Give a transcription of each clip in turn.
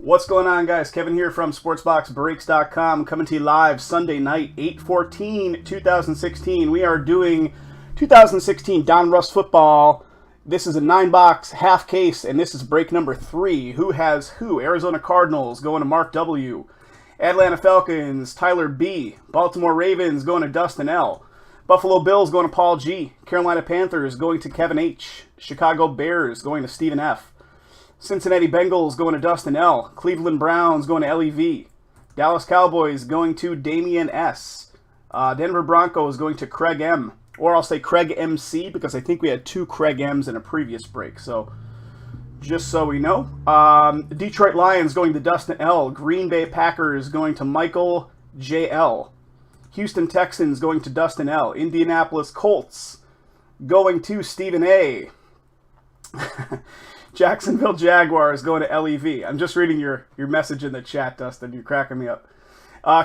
What's going on, guys? Kevin here from SportsBoxBreaks.com, coming to you live Sunday night, 8/14/2016. We are doing 2016 Donruss football. This is a 9-box half case, and this is break number 3. Who has who? Arizona Cardinals going to Mark W. Atlanta Falcons, Tyler B. Baltimore Ravens going to Dustin L. Buffalo Bills going to Paul G. Carolina Panthers going to Kevin H. Chicago Bears going to Stephen F. Cincinnati Bengals going to Dustin L. Cleveland Browns going to LEV. Dallas Cowboys going to Damian S. Denver Broncos going to Craig M. Or I'll say Craig MC because I think we had 2 Craig M's in a previous break. So just so we know. Detroit Lions going to Dustin L. Green Bay Packers going to Michael JL. Houston Texans going to Dustin L. Indianapolis Colts going to Stephen A. Jacksonville Jaguars going to LEV. I'm just reading your message in the chat, Dustin. You're cracking me up.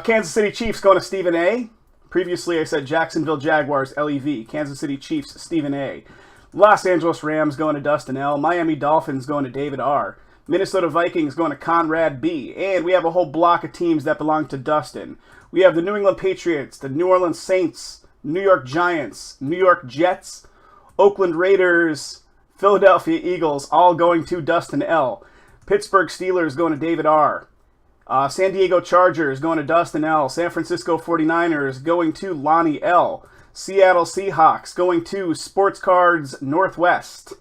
Kansas City Chiefs going to Stephen A. Previously, I said Jacksonville Jaguars, LEV. Kansas City Chiefs, Stephen A. Los Angeles Rams going to Dustin L. Miami Dolphins going to David R. Minnesota Vikings going to Conrad B. And we have a whole block of teams that belong to Dustin. We have the New England Patriots, the New Orleans Saints, New York Giants, New York Jets, Oakland Raiders, Philadelphia Eagles, all going to Dustin L. Pittsburgh Steelers going to David R. San Diego Chargers going to Dustin L. San Francisco 49ers going to Lonnie L. Seattle Seahawks going to Sports Cards Northwest.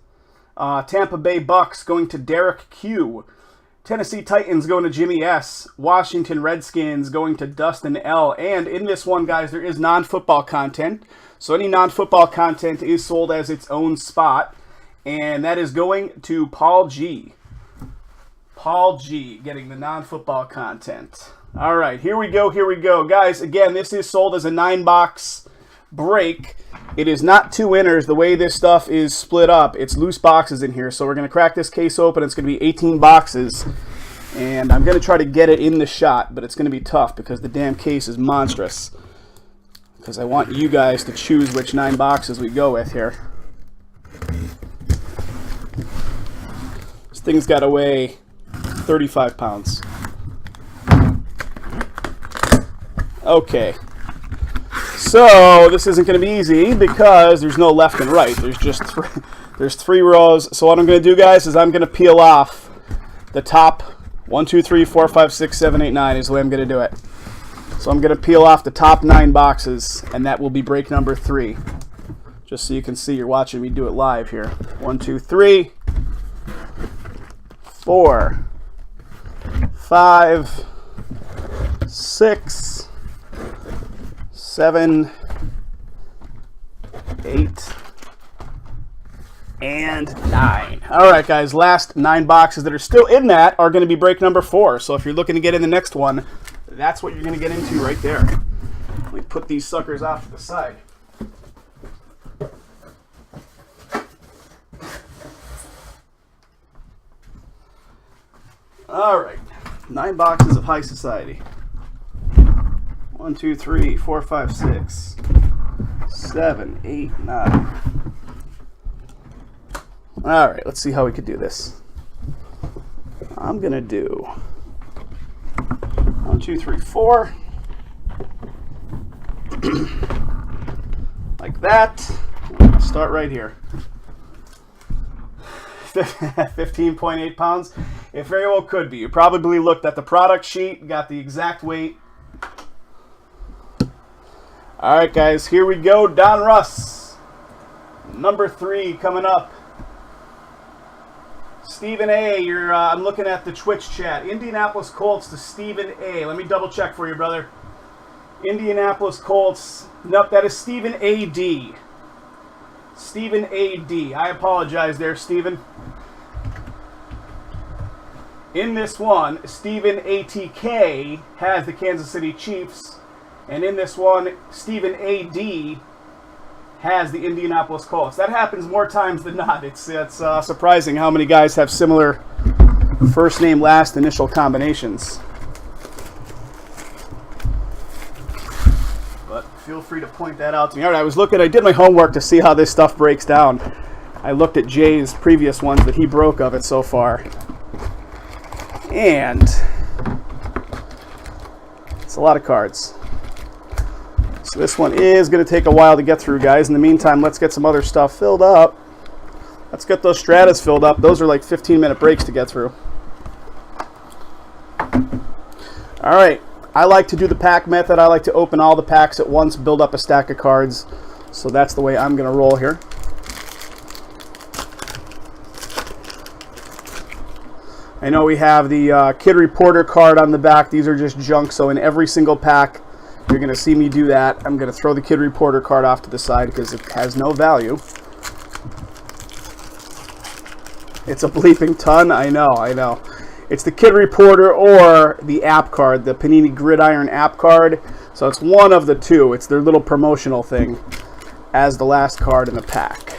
Tampa Bay Bucks going to Derek Q. Tennessee Titans going to Jimmy S. Washington Redskins going to Dustin L. And in this one, guys, there is non-football content. So any non-football content is sold as its own spot. And that is going to Paul G. Paul G getting the non-football content. All right, here we go. Guys, again, this is sold as a 9-box break. It is not 2 winners. The way this stuff is split up, it's loose boxes in here. So we're going to crack this case open. It's going to be 18 boxes. And I'm going to try to get it in the shot, but it's going to be tough because the damn case is monstrous. Because I want you guys to choose which 9 boxes we go with here. This thing's got to weigh 35 pounds. Okay. So this isn't going to be easy because there's no left and right. There's just there's 3 rows. So what I'm going to do, guys, is I'm going to peel off the top 1, 2, 3, 4, 5, 6, 7, 8, 9 is the way I'm going to do it. So I'm going to peel off the top 9 boxes, and that will be break number 3. Just so you can see, you're watching me do it live here. 1, 2, 3, 4, 5, 6, 7, 8, and 9. All right, guys, last 9 boxes that are still in that are going to be break number 4. So if you're looking to get in the next one, that's what you're going to get into right there. Let me put these suckers off to the side. All right, 9 boxes of high society. 1, 2, 3, 4, 5, 6, 7, 8, 9. All right, let's see how we could do this. I'm gonna do 1, 2, 3, 4. Like that. Start right here. 15.8 pounds. It very well could be. You probably looked at the product sheet, got the exact weight. All right, guys, here we go. Donruss, number 3 coming up. Stephen A, I'm looking at the Twitch chat. Indianapolis Colts to Stephen A. Let me double check for you, brother. Indianapolis Colts. Nope, that is Stephen A.D. Stephen A.D. I apologize there, Stephen. In this one, Stephen A.T.K. has the Kansas City Chiefs. And in this one, Stephen A.D. has the Indianapolis Colts. That happens more times than not. It's surprising how many guys have similar first name, last initial combinations. But feel free to point that out to me. All right, I did my homework to see how this stuff breaks down. I looked at Jay's previous ones that he broke of it so far. And it's a lot of cards. So this one is going to take a while to get through, guys. In the meantime, let's get some other stuff filled up. Let's get those Stratas filled up. Those are like 15-minute breaks to get through. All right. I like to do the pack method. I like to open all the packs at once, build up a stack of cards. So that's the way I'm going to roll here. I know we have the Kid Reporter card on the back. These are just junk, so in every single pack, you're going to see me do that. I'm going to throw the Kid Reporter card off to the side because it has no value. It's a bleeping ton. I know. It's the Kid Reporter or the app card, the Panini Gridiron app card. So it's one of the two. It's their little promotional thing as the last card in the pack.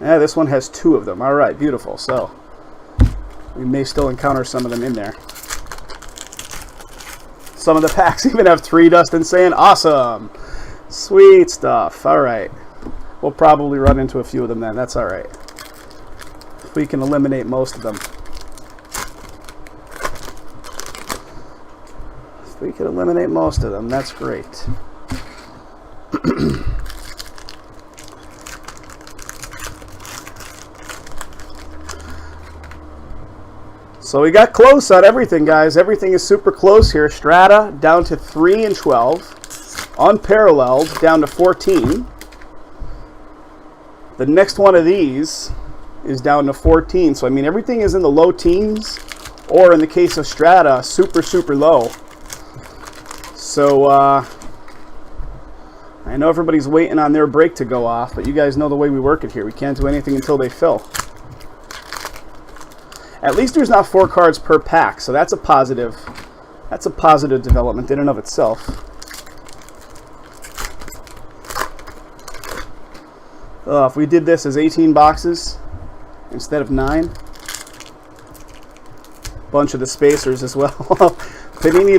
Yeah, this one has two of them. All right, beautiful. So we may still encounter some of them in there. Some of the packs even have 3, Dustin saying. Awesome. Sweet stuff. All right. We'll probably run into a few of them then. That's all right. If we can eliminate most of them. If we can eliminate most of them, that's great. So we got close on everything, guys. Everything is super close here. Strata down to 3 and 12. Unparalleled down to 14. The next one of these is down to 14. So, I mean, everything is in the low teens, or in the case of Strata, super, super low. So, I know everybody's waiting on their break to go off, but you guys know the way we work it here. We can't do anything until they fill. At least there's not 4 cards per pack, so that's a positive. That's a positive development in and of itself. If we did this as 18 boxes instead of 9, bunch of the spacers as well. Panini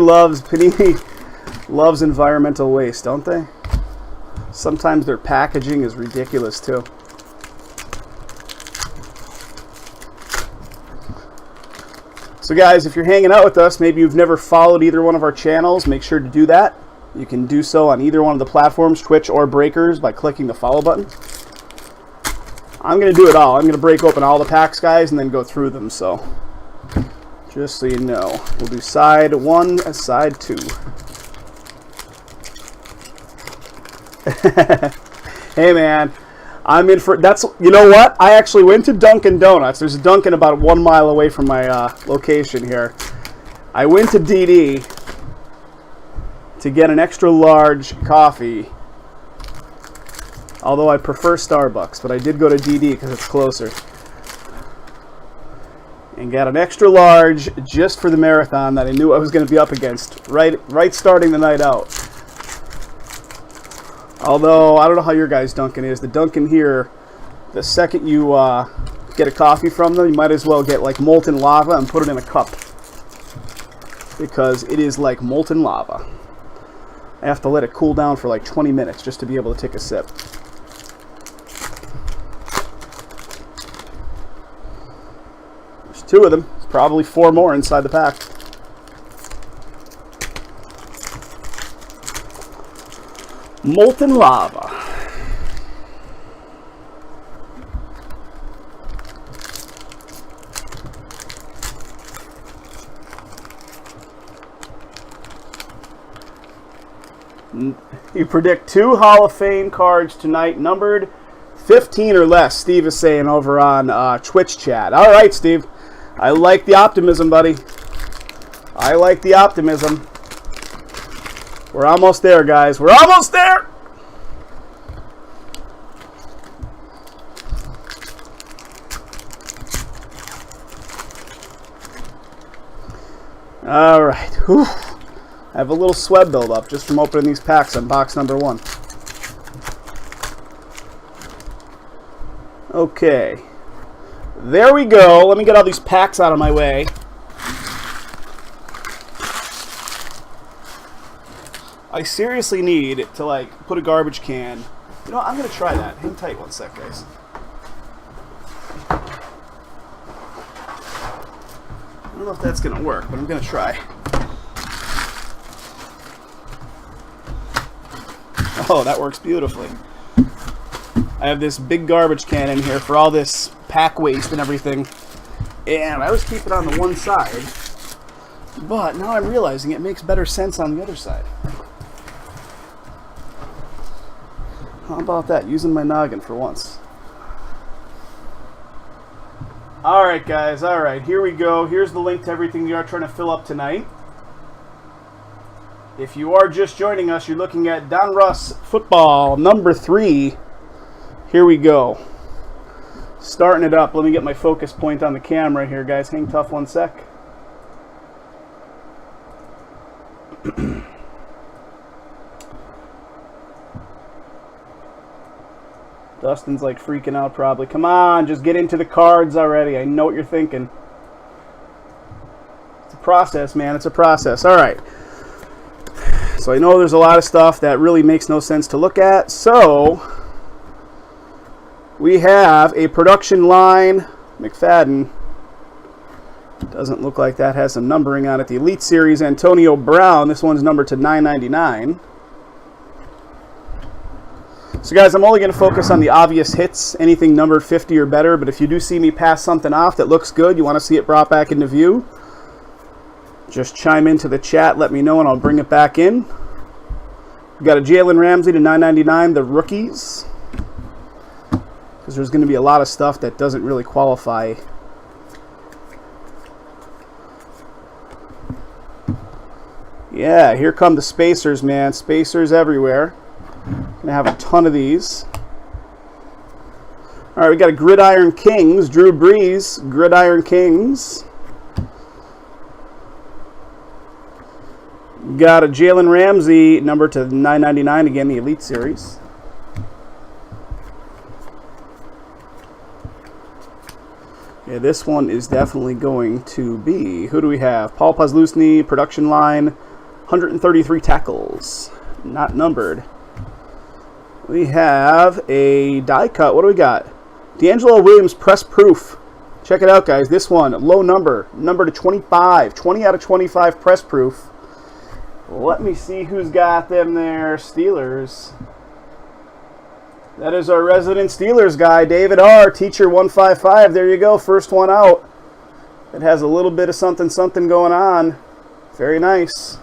loves environmental waste, don't they? Sometimes their packaging is ridiculous too. So guys, if you're hanging out with us, maybe you've never followed either one of our channels, make sure to do that. You can do so on either one of the platforms, Twitch or Breakers, by clicking the follow button. I'm going to do it all. I'm going to break open all the packs, guys, and then go through them. So, just so you know, we'll do side 1 and side 2. Hey, man. I'm in for, that's, you know what? I actually went to Dunkin' Donuts. There's a Dunkin' about 1 mile away from my location here. I went to DD to get an extra large coffee. Although I prefer Starbucks, but I did go to DD because it's closer. And got an extra large just for the marathon that I knew I was going to be up against right starting the night out. Although, I don't know how your guys' Dunkin' is. The Dunkin' here, the second you get a coffee from them, you might as well get like molten lava and put it in a cup. Because it is like molten lava. I have to let it cool down for like 20 minutes just to be able to take a sip. There's 2 of them. Probably 4 more inside the pack. Molten lava. You predict 2 Hall of Fame cards tonight, numbered 15 or less, Steve is saying over on Twitch chat. All right, Steve. I like the optimism, buddy. I like the optimism. We're almost there, guys. We're almost there! All right. Whew. I have a little sweat buildup just from opening these packs on box number 1. Okay. There we go. Let me get all these packs out of my way. I seriously need to, like, put a garbage can. You know what? I'm going to try that. Hang tight one sec, guys. don't know if that's going to work, but I'm going to try. Oh, that works beautifully. I have this big garbage can in here for all this pack waste and everything. And I always keep it on the one side. But now I'm realizing it makes better sense on the other side. How about that? Using my noggin for once. Alright guys, alright, here we go. Here's the link to everything we are trying to fill up tonight. If you are just joining us, you're looking at Donruss football number 3. Here we go. Starting it up. Let me get my focus point on the camera here, guys. Hang tough 1 sec. Dustin's like freaking out probably. Come on, just get into the cards already. I know what you're thinking. It's a process, man. It's a process. All right. So I know there's a lot of stuff that really makes no sense to look at. So we have a production line. McFadden. Doesn't look like that has some numbering on it. The Elite Series, Antonio Brown. This one's numbered to 999. So guys, I'm only going to focus on the obvious hits, anything numbered 50 or better, but if you do see me pass something off that looks good, you want to see it brought back into view, just chime into the chat, let me know, and I'll bring it back in. We've got a Jalen Ramsey to 999, the rookies, because there's going to be a lot of stuff that doesn't really qualify. Yeah, here come the spacers, man. Spacers everywhere. Gonna have a ton of these. All right, we got a Gridiron Kings, Drew Brees, Gridiron Kings. Got a Jalen Ramsey, number to 999 again, the Elite Series. Yeah, this one is definitely going to be. Who do we have? Paul Posluszny, production line, 133 tackles, not numbered. We have a die cut. What do we got? D'Angelo Williams, press proof. Check it out, guys. This one, low number to 25. 20 out of 25 press proof. Let me see who's got them there. Steelers. That is our resident Steelers guy, David R. Teacher 155. There you go. First one out. It has a little bit of something going on. Very nice.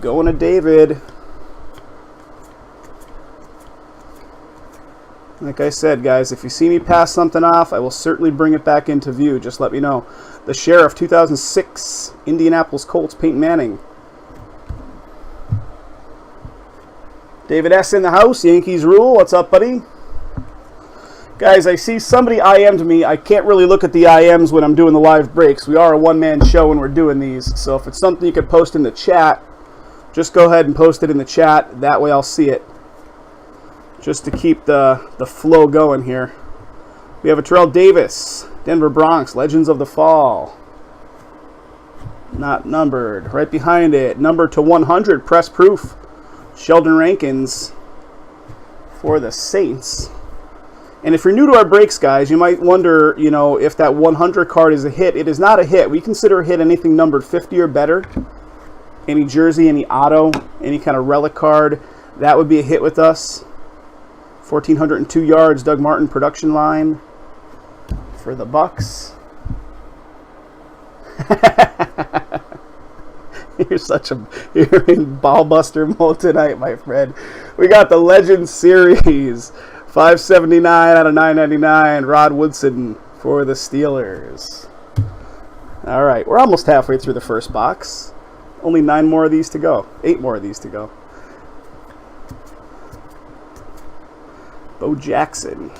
Going to David. Like I said, guys, if you see me pass something off, I will certainly bring it back into view. Just let me know. The Sheriff 2006, Indianapolis Colts, Peyton Manning. David S. in the house, Yankees rule. What's up, buddy? Guys, I see somebody IM'd me. I can't really look at the IMs when I'm doing the live breaks. We are a one-man show when we're doing these. So if it's something you could post in the chat, just go ahead and post it in the chat. That way I'll see it. Just to keep the flow going here. We have a Terrell Davis, Denver Bronx, Legends of the Fall. Not numbered. Right behind it, number to 100, press proof. Sheldon Rankins for the Saints. And if you're new to our breaks, guys, you might wonder, you know, if that 100 card is a hit. It is not a hit. We consider a hit anything numbered 50 or better. Any jersey, any auto, any kind of relic card, that would be a hit with us. 1,402 yards, Doug Martin, production line for the Bucks. You're in ball buster mode tonight, my friend. We got the Legends Series, 579 out of 999, Rod Woodson for the Steelers. All right, we're almost halfway through the first box. Only 9 more of these to go. 8 more of these to go. Bo Jackson.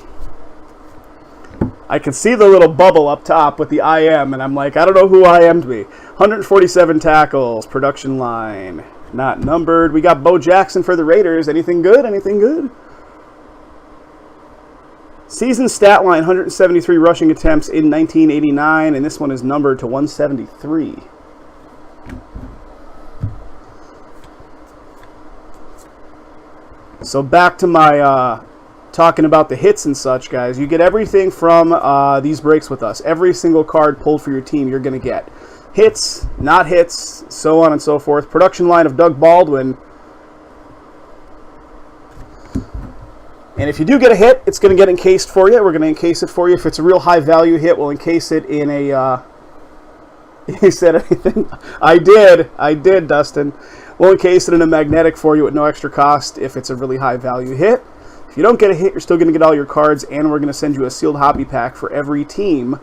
I can see the little bubble up top with the IM, and I'm like, I don't know who IM'd me. 147 tackles, production line, not numbered. We got Bo Jackson for the Raiders. Anything good? Anything good? Season stat line, 173 rushing attempts in 1989, and this one is numbered to 173. So back to my talking about the hits and such, guys, you get everything from these breaks with us. Every single card pulled for your team you're going to get. Hits, not hits, so on and so forth. Production line of Doug Baldwin. And if you do get a hit, it's going to get encased for you. We're going to encase it for you. If it's a real high-value hit, we'll encase it in a... He said anything? I did, Dustin. We'll encase it in a magnetic for you at no extra cost if it's a really high-value hit. If you don't get a hit, you're still going to get all your cards, and we're going to send you a sealed hobby pack for every team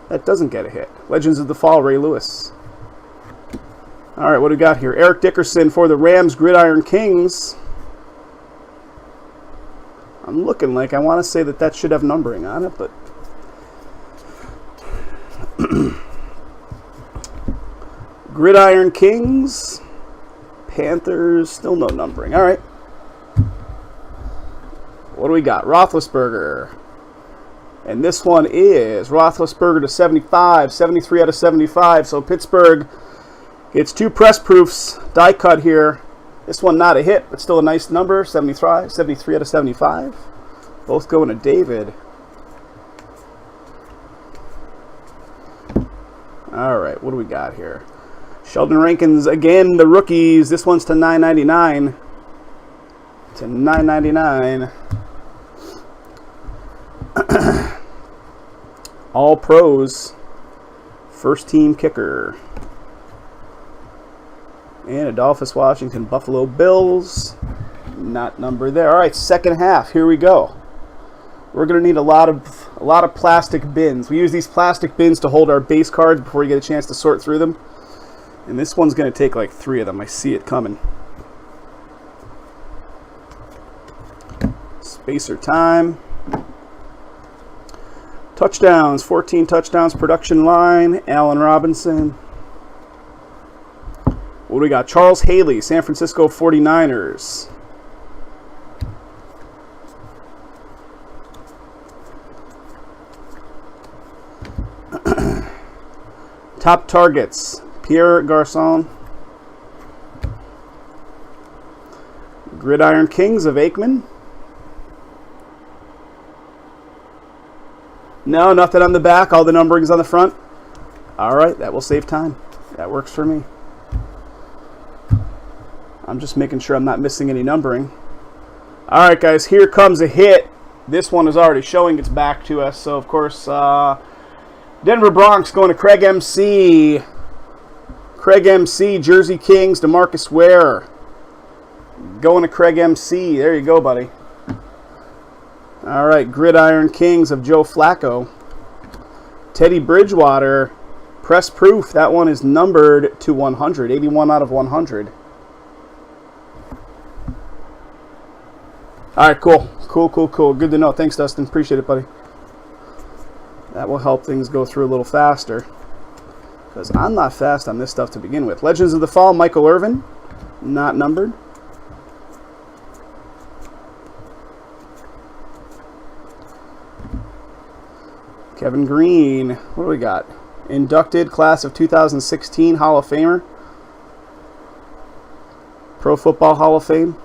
that doesn't get a hit. Legends of the Fall, Ray Lewis. All right, what do we got here? Eric Dickerson for the Rams Gridiron Kings. I'm looking like I want to say that should have numbering on it, but... Gridiron Kings. Panthers, still no numbering. All right. What do we got? Roethlisberger. And this one is Roethlisberger to 75, 73 out of 75. So Pittsburgh gets 2 press proofs, die cut here. This one not a hit, but still a nice number, 73 out of 75. Both going to David. All right, what do we got here? Sheldon Rankins, again, the rookies. This one's to 9.99. To 9.99. All pros. First team kicker. And Adolphus Washington, Buffalo Bills. Not number there. All right, second half. Here we go. We're going to need a lot of plastic bins. We use these plastic bins to hold our base cards before you get a chance to sort through them. And this one's going to take like 3 of them. I see it coming. Spacer time. Touchdowns, 14 touchdowns, production line, Allen Robinson. What do we got? Charles Haley, San Francisco 49ers. Top targets, Pierre Garçon. Gridiron Kings of Aikman. No, nothing on the back. All the numbering's on the front. All right, that will save time. That works for me. I'm just making sure I'm not missing any numbering. All right, guys, here comes a hit. This one is already showing its back to us. So, of course, Denver Bronx going to Craig MC. Craig MC, Jersey Kings, DeMarcus Ware. Going to Craig MC. There you go, buddy. All right, Gridiron Kings of Joe Flacco. Teddy Bridgewater, press proof. That one is numbered to 100, 81 out of 100. All right, cool. Good to know. Thanks, Dustin. Appreciate it, buddy. That will help things go through a little faster, because I'm not fast on this stuff to begin with. Legends of the Fall, Michael Irvin, not numbered. Kevin Green, what do we got? Inducted, class of 2016, Hall of Famer. Pro Football Hall of Fame.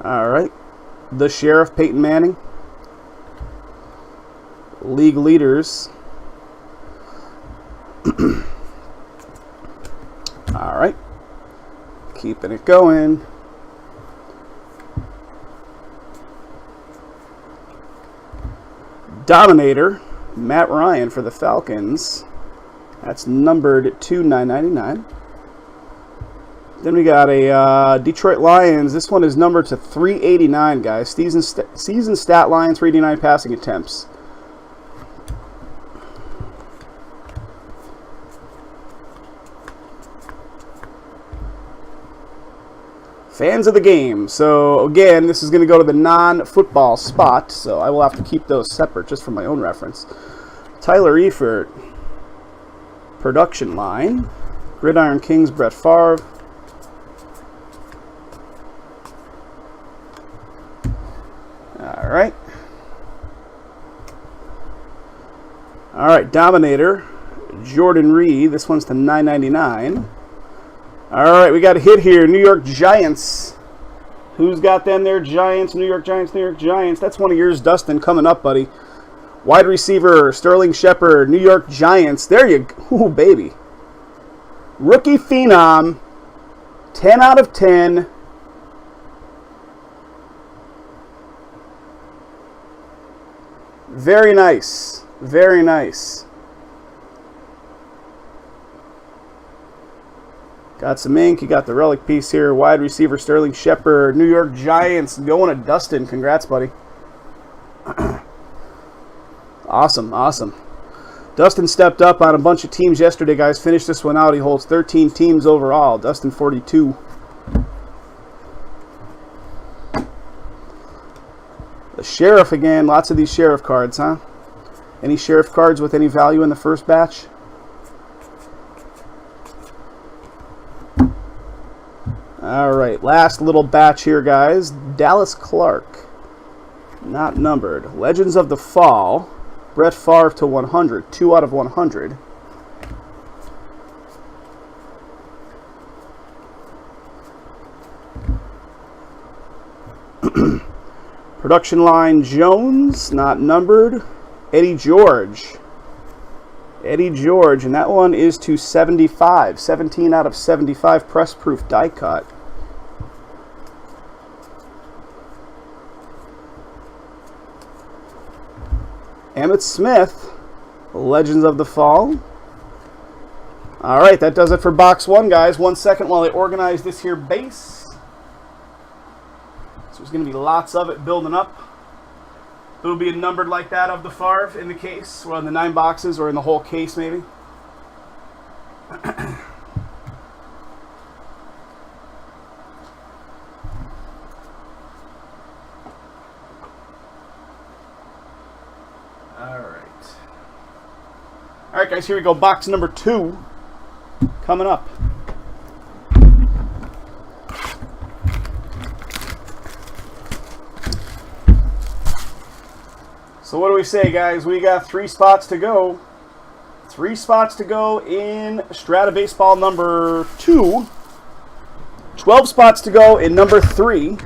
All right. The Sheriff, Peyton Manning. League leaders. All right. Keeping it going. Dominator, Matt Ryan for the Falcons. That's numbered to 9.99. Then we got a Detroit Lions. This one is numbered to 389, guys. Season stat line, 389 passing attempts. Fans of the game. So, again, this is going to go to the non-football spot, so I will have to keep those separate just for my own reference. Tyler Eifert. Production line. Gridiron Kings, Brett Favre. All right. All right, Dominator. Jordan Reed. This one's to $9.99. All right, we got a hit here. New York Giants. Who's got them there? Giants, New York Giants, New York Giants. That's one of yours, Dustin, coming up, buddy. Wide receiver, Sterling Shepard, New York Giants. There you go. Ooh, baby. Rookie Phenom, 10 out of 10. Very nice. Very nice. Got some ink. You got the relic piece here. Wide receiver Sterling Shepard. New York Giants going to Dustin. Congrats, buddy. Awesome, awesome. Dustin stepped up on a bunch of teams yesterday, guys. Finished this one out. He holds 13 teams overall. Dustin 42. The Sheriff again. Lots of these Sheriff cards, huh? Any Sheriff cards with any value in the first batch? All right, last little batch here, guys. Dallas Clark. Not numbered. Legends of the Fall. Brett Favre to 100. 2 out of 100. Production line Jones, not numbered. Eddie George. Eddie George, and that one is to 75. 17 out of 75 press proof die cut. Emmitt Smith, Legends of the Fall. All right, that does it for box 1, guys. 1 second while I organize this here base. So there's going to be lots of it building up. It'll be numbered like that of the Favre in the case, or in the 9 boxes, or in the whole case maybe. All right, guys, here we go. Box number 2 coming up. So what do we say, guys? We got 3 spots to go. 3 spots to go in Strata Baseball number 2. 12 spots to go in number 3.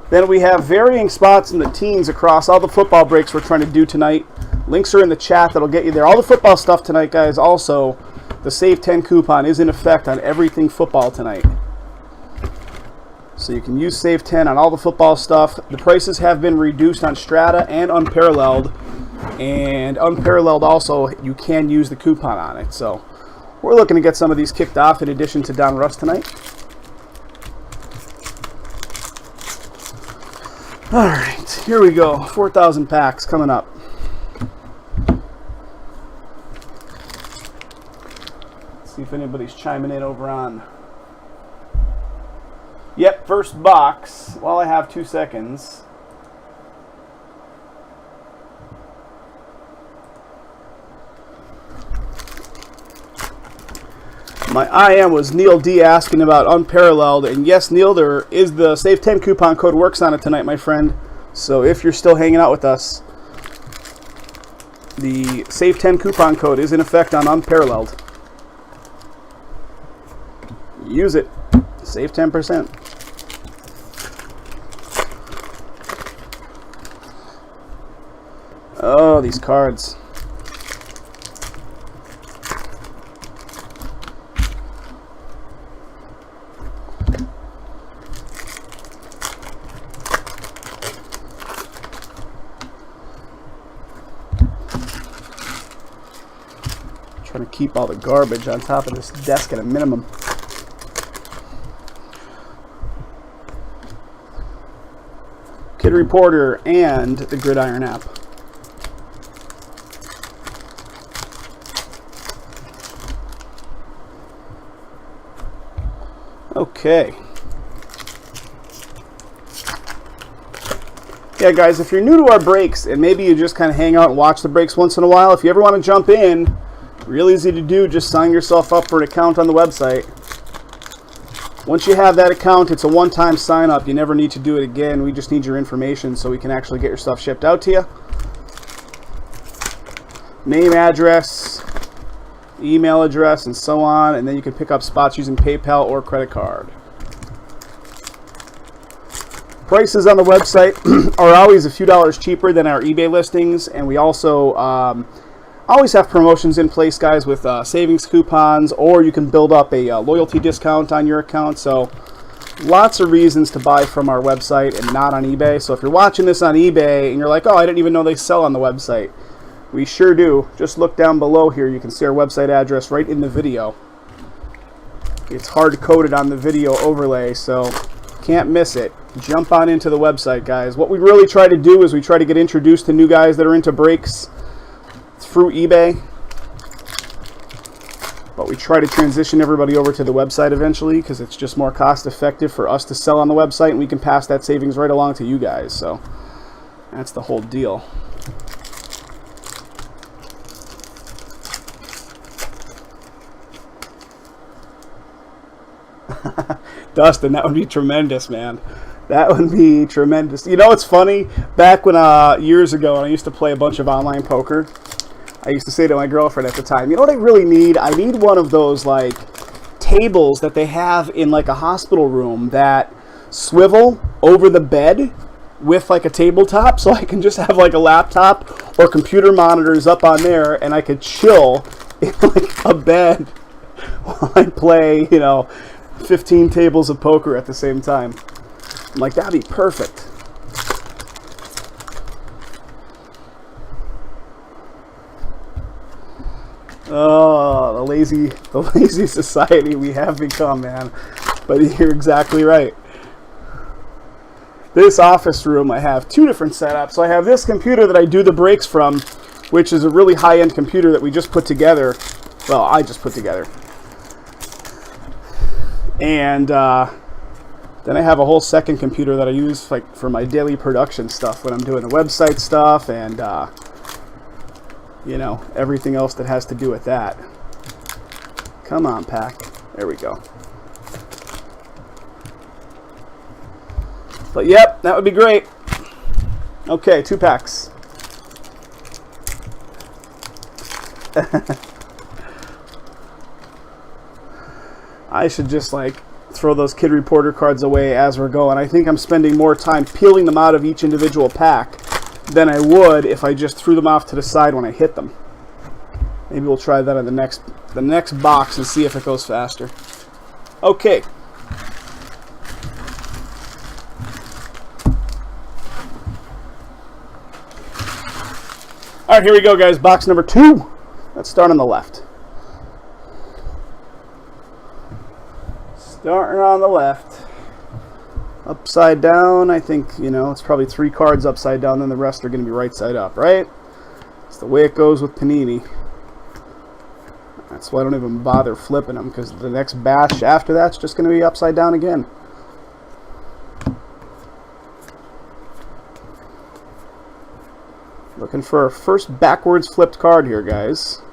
Then we have varying spots in the teams across all the football breaks we're trying to do tonight. Links are in the chat that'll get you there. All the football stuff tonight, guys. Also, the Save 10 coupon is in effect on everything football tonight. So you can use Save 10 on all the football stuff. The prices have been reduced on Strata and Unparalleled. And Unparalleled also, you can use the coupon on it. So we're looking to get some of these kicked off in addition to Donruss tonight. All right, here we go. 4,000 packs coming up. Let's see if anybody's chiming in over on. Yep, first box. While I have 2 seconds. My IM was Neil D asking about Unparalleled, and yes, Neil, there is the Save 10 coupon code works on it tonight, my friend. So if you're still hanging out with us, the Save 10 coupon code is in effect on Unparalleled. Use it. Save 10%. Oh, these cards. Trying to keep all the garbage on top of this desk at a minimum. Kid Reporter and the Gridiron app. Okay. Yeah, guys, if you're new to our breaks and maybe you just kind of hang out and watch the breaks once in a while, if you ever want to jump in, real easy to do, just sign yourself up for an account on the website. Once you have that account, it's a one-time sign-up. You never need to do it again. We just need your information so we can actually get your stuff shipped out to you. Name, address, email address, and so on, and then you can pick up spots using PayPal or credit card. Prices on the website are always a few dollars cheaper than our eBay listings, and we also always have promotions in place, guys, with savings coupons, or you can build up a loyalty discount on your account. So lots of reasons to buy from our website and not on eBay. So if you're watching this on eBay and you're like, oh, I didn't even know they sell on the website, we sure do. Just look down below here. You can see our website address right in the video. It's hard-coded on the video overlay, so can't miss it. Jump on into the website, guys. What we really try to do is we try to get introduced to new guys that are into breaks through eBay. But we try to transition everybody over to the website eventually because it's just more cost-effective for us to sell on the website, and we can pass that savings right along to you guys. So that's the whole deal. Dustin, that would be tremendous, man. That would be tremendous. You know, it's funny. Back when years ago, when I used to play a bunch of online poker, I used to say to my girlfriend at the time, you know what I really need? I need one of those like tables that they have in like a hospital room that swivel over the bed with like a tabletop, so I can just have like a laptop or computer monitors up on there, and I could chill in like a bed while I play, you know, 15 tables of poker at the same time. I'm like, that'd be perfect. Oh, the lazy society we have become, man. But you're exactly right. This office room, I have two different setups. So I have this computer that I do the breaks from, which is a really high-end computer that we just put together. Well, I just put together. And then I have a whole second computer that I use like for my daily production stuff when I'm doing the website stuff and you know, everything else that has to do with that. Come on, pack. There we go. But yep, that would be great. Okay, 2 packs. I should just like throw those Kid Reporter cards away as we're going. I think I'm spending more time peeling them out of each individual pack than I would if I just threw them off to the side when I hit them. Maybe we'll try that in the next box and see if it goes faster. Okay. All right, here we go, guys. Box number 2. Let's start on the left. Starting on the left. Upside down, I think, you know, it's probably 3 cards upside down, then the rest are going to be right side up, right? It's the way it goes with Panini. That's why I don't even bother flipping them, because the next batch after that's just going to be upside down again. Looking for our first backwards flipped card here, guys.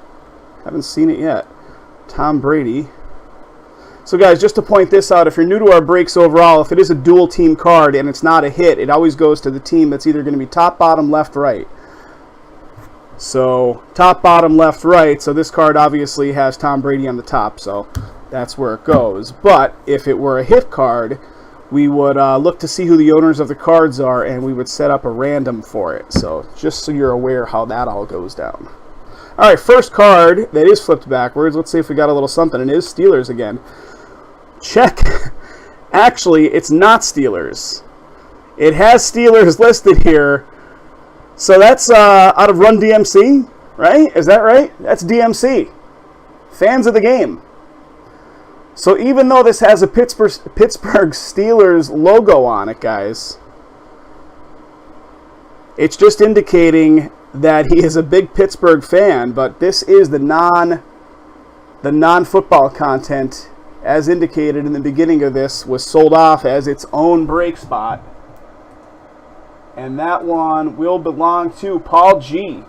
Haven't seen it yet. Tom Brady. So guys, just to point this out, if you're new to our breaks overall, if it is a dual team card and it's not a hit, it always goes to the team that's either going to be top, bottom, left, right. So top, bottom, left, right. So this card obviously has Tom Brady on the top, so that's where it goes. But if it were a hit card, we would look to see who the owners of the cards are, and we would set up a random for it. So just so you're aware how that all goes down. All right, first card that is flipped backwards. Let's see if we got a little something. It is Steelers again. Check. Actually, it's not Steelers. It has Steelers listed here. So that's out of Run DMC, right? Is that right? That's DMC. Fans of the game. So even though this has a Pittsburgh Steelers logo on it, guys, it's just indicating that he is a big Pittsburgh fan, but this is the non-football content, as indicated in the beginning of this, was sold off as its own break spot. And that one will belong to Paul G.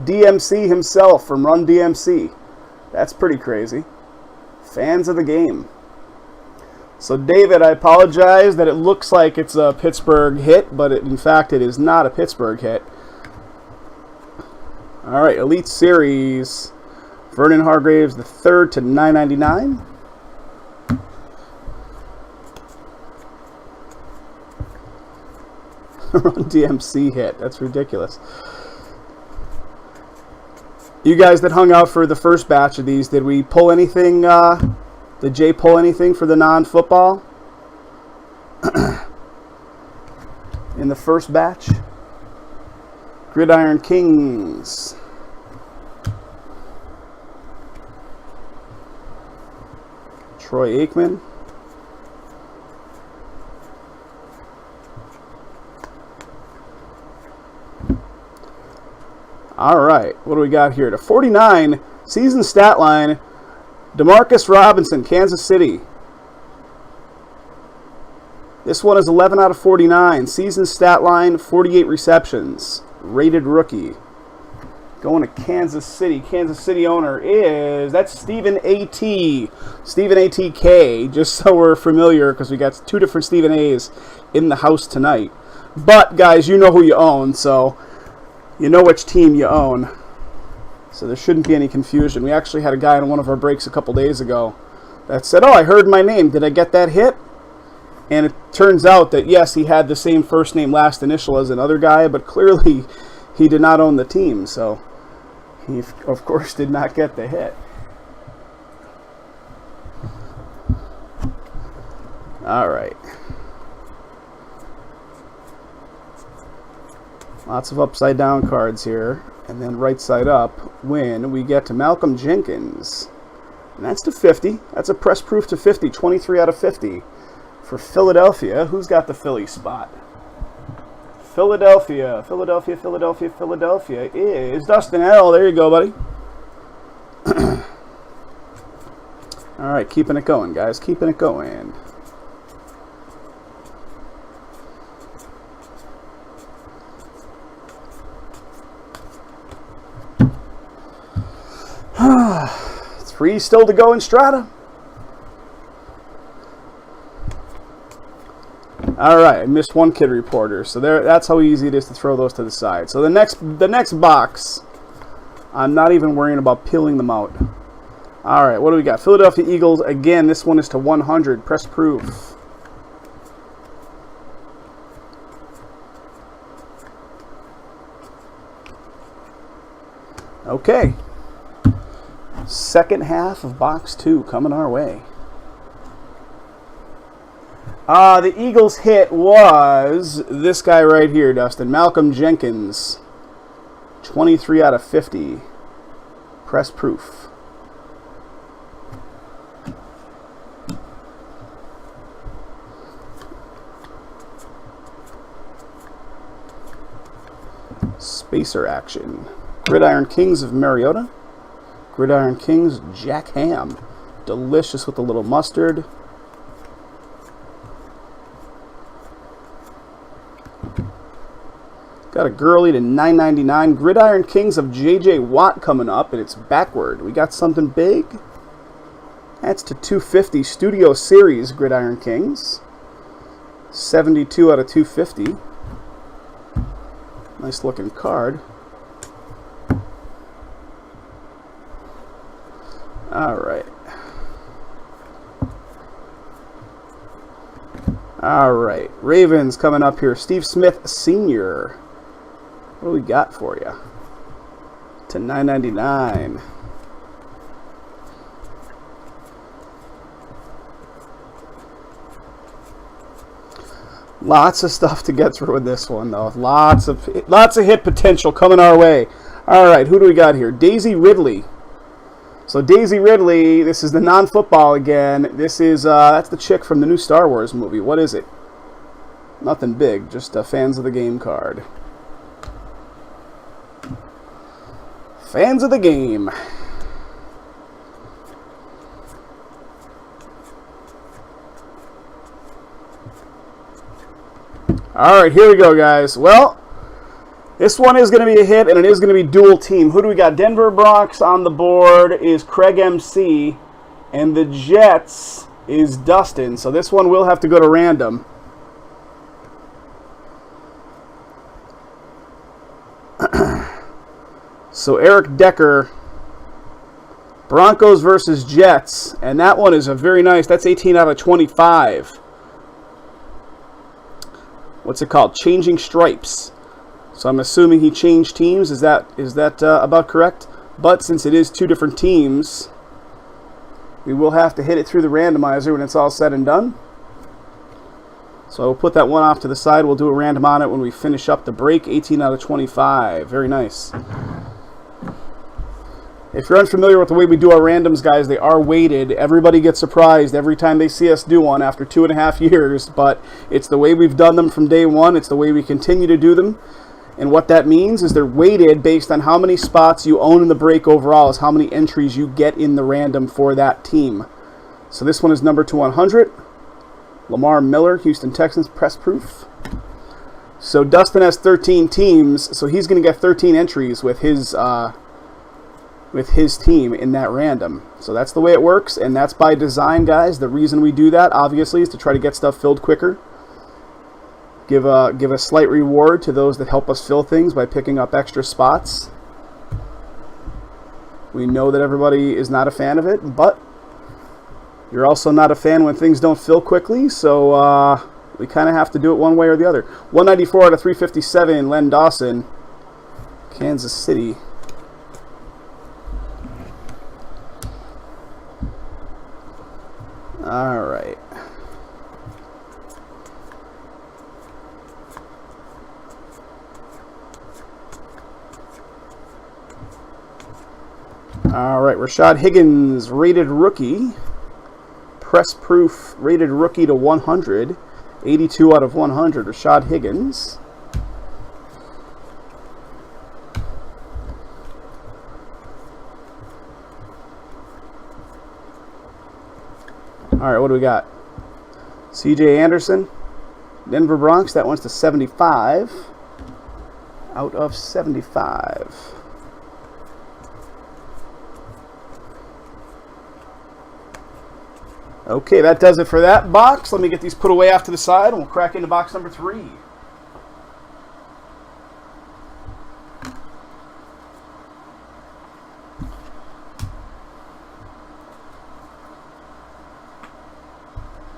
DMC himself from Run DMC. That's pretty crazy. Fans of the game. So David, I apologize that it looks like it's a Pittsburgh hit, but in fact it is not a Pittsburgh hit. All right, Elite Series. Vernon Hargraves, the 3rd to 999. Run DMC hit. That's ridiculous. You guys that hung out for the first batch of these, did we pull anything? Did Jay pull anything for the non-football? In the first batch? Gridiron Kings. Troy Aikman. All right, what do we got here? To 49, season stat line, Demarcus Robinson, Kansas City. This one is 11 out of 49. Season stat line, 48 receptions. Rated rookie. Going to Kansas City. Kansas City owner is, that's Stephen A.T. Stephen A.T.K., just so we're familiar, because we got two different Stephen A's in the house tonight. But, guys, you know who you own, so you know which team you own. So there shouldn't be any confusion. We actually had a guy in one of our breaks a couple days ago that said, oh, I heard my name. Did I get that hit? And it turns out that, yes, he had the same first name, last initial as another guy, but clearly he did not own the team. So he, of course, did not get the hit. All right. Lots of upside down cards here. And then right side up when we get to Malcolm Jenkins. And that's to 50. That's a press proof to 50. 23 out of 50 for Philadelphia. Who's got the Philly spot? Philadelphia. Philadelphia, Philadelphia, Philadelphia is Dustin L. There you go, buddy. All right, keeping it going, guys. Keeping it going. Three still to go in Strata. All right, I missed one kid reporter, so that's how easy it is to throw those to the side. So the next box, I'm not even worrying about peeling them out. All right, what do we got? Philadelphia Eagles again. This one is to 100. Press proof. Okay. Second half of box 2 coming our way. The Eagles hit was this guy right here, Dustin. Malcolm Jenkins. 23 out of 50. Press proof. Spacer action. Gridiron Kings of Mariota. Gridiron Kings, Jack Ham. Delicious with a little mustard. Got a girly to $9.99. Gridiron Kings of J.J. Watt coming up, and it's backward. We got something big. That's to 250. Studio Series Gridiron Kings. 72 out of 250. Nice looking card. All right. All right. Ravens coming up here. Steve Smith Sr. What do we got for you? To $9.99. Lots of stuff to get through with this one, though. Lots of hit potential coming our way. All right. Who do we got here? Daisy Ridley. So Daisy Ridley, this is the non-football again. This is, that's the chick from the new Star Wars movie. What is it? Nothing big, just a fans of the game card. Fans of the game. All right, here we go, guys. Well, this one is going to be a hit, and it is going to be dual team. Who do we got? Denver Bronx on the board is Craig MC, and the Jets is Dustin. So this one will have to go to random. So Eric Decker, Broncos versus Jets, and that one is a very nice, that's 18 out of 25. what's it called? Changing stripes. So I'm assuming he changed teams. Is that about correct? But since it is 2 different teams, we will have to hit it through the randomizer when it's all said and done. So we'll put that one off to the side. We'll do a random on it when we finish up the break. 18 out of 25. Very nice. If you're unfamiliar with the way we do our randoms, guys, they are weighted. Everybody gets surprised every time they see us do one after 2.5 years, but it's the way we've done them from day one. It's the way we continue to do them. And what that means is they're weighted based on how many spots you own in the break overall, is how many entries you get in the random for that team. So this one is number 200. Lamar Miller, Houston Texans, press proof. So Dustin has 13 teams, so he's going to get 13 entries with his team in that random. So that's the way it works, and that's by design, guys. The reason we do that, obviously, is to try to get stuff filled quicker. Give a slight reward to those that help us fill things by picking up extra spots. We know that everybody is not a fan of it, but you're also not a fan when things don't fill quickly, so we kind of have to do it one way or the other. 194 out of 357, Len Dawson, Kansas City. All right. All right, Rashad Higgins, rated rookie. Press proof, rated rookie to 100. 82 out of 100, Rashad Higgins. All right, what do we got? C.J. Anderson, Denver Broncos. That one's to 75 out of 75. Okay, that does it for that box. Let me get these put away off to the side, and we'll crack into box number 3.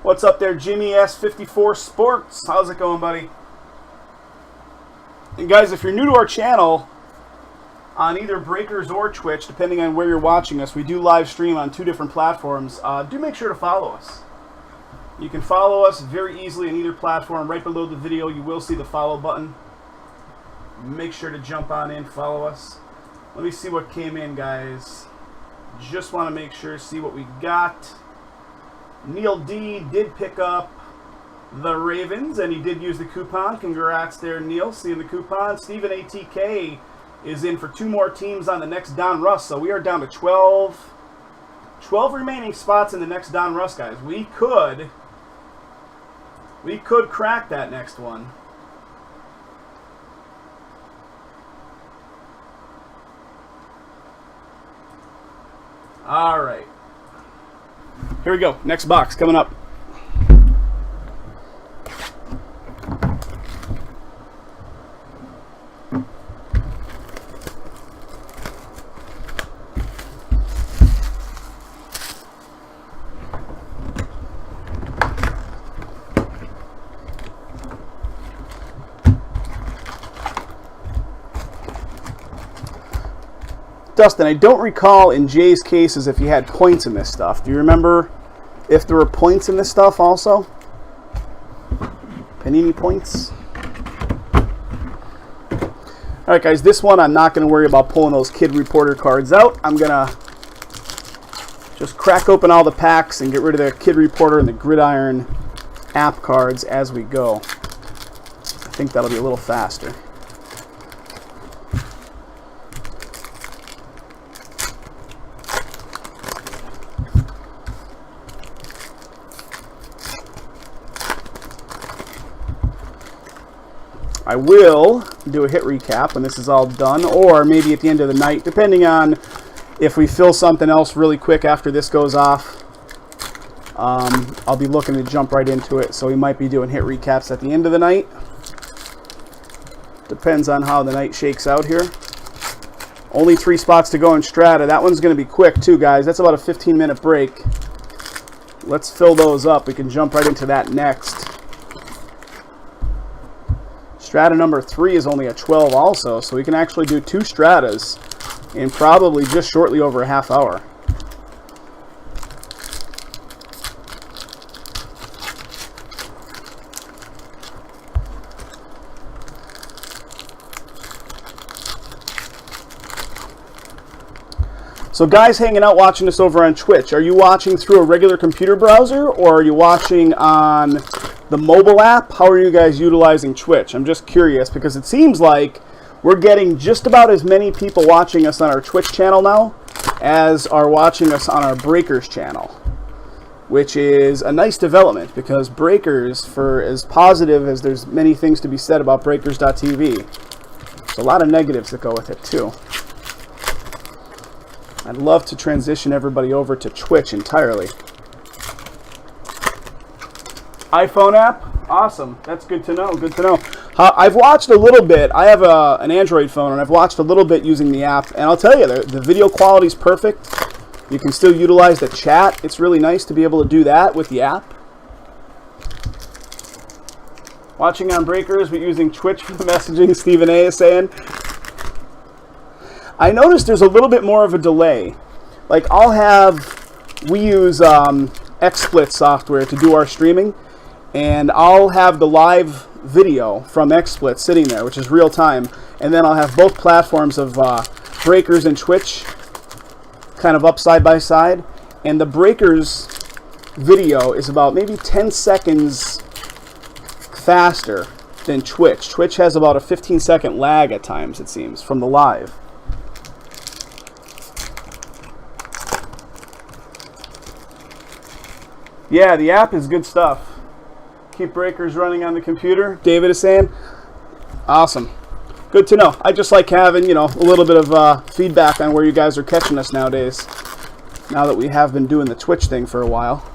What's up there, Jimmy S54 Sports? How's it going, buddy? And guys, if you're new to our channel, on either Breakers or Twitch, depending on where you're watching us, we do live stream on 2 different platforms. Do make sure to follow us. You can follow us very easily on either platform. Right below the video, you will see the follow button. Make sure to jump on in, follow us. Let me see what came in, guys. Just want to make sure, see what we got. Neil D did pick up the Ravens, and he did use the coupon. Congrats there, Neil, seeing the coupon. Stephen ATK is in for 2 more teams on the next Donruss, so we are down to 12 remaining spots in the next Donruss, guys. We could crack that next one. All right. Here we go. Next box coming up. Dustin, I don't recall in Jay's cases if he had points in this stuff. Do you remember if there were points in this stuff also? Panini points? Alright guys, this one I'm not going to worry about pulling those Kid Reporter cards out. I'm going to just crack open all the packs and get rid of the Kid Reporter and the Gridiron app cards as we go. I think that'll be a little faster. I will do a hit recap when this is all done, or maybe at the end of the night, depending on if we fill something else really quick after this goes off. I'll be looking to jump right into it, so we might be doing hit recaps at the end of the night. Depends on how the night shakes out here. Only 3 spots to go in Strata. That one's going to be quick too, guys. That's about a 15-minute break. Let's fill those up. We can jump right into that next. Strata number 3 is only a 12 also, so we can actually do 2 stratas in probably just shortly over a half hour. So guys hanging out watching us over on Twitch, are you watching through a regular computer browser or are you watching on the mobile app? How are you guys utilizing Twitch? I'm just curious because it seems like we're getting just about as many people watching us on our Twitch channel now as are watching us on our Breakers channel, which is a nice development because Breakers, for as positive as there's many things to be said about Breakers.tv, there's a lot of negatives that go with it too. I'd love to transition everybody over to Twitch entirely. iPhone app? Awesome. That's good to know. Good to know. I've watched a little bit. I have an Android phone, and I've watched a little bit using the app. And I'll tell you, the video quality is perfect. You can still utilize the chat. It's really nice to be able to do that with the app. Watching on Breakers, but using Twitch for the messaging, Stephen A. is saying. I noticed there's a little bit more of a delay. Like we use XSplit software to do our streaming, and I'll have the live video from XSplit sitting there, which is real time, and then I'll have both platforms of Breakers and Twitch kind of up side by side, and the Breakers video is about maybe 10 seconds faster than Twitch. Twitch has about a 15-second lag at times, it seems, from the live. Yeah, the app is good stuff. Keep Breakers running on the computer, David is saying. Awesome. Good to know. I just like having, a little bit of feedback on where you guys are catching us nowadays, now that we have been doing the Twitch thing for a while.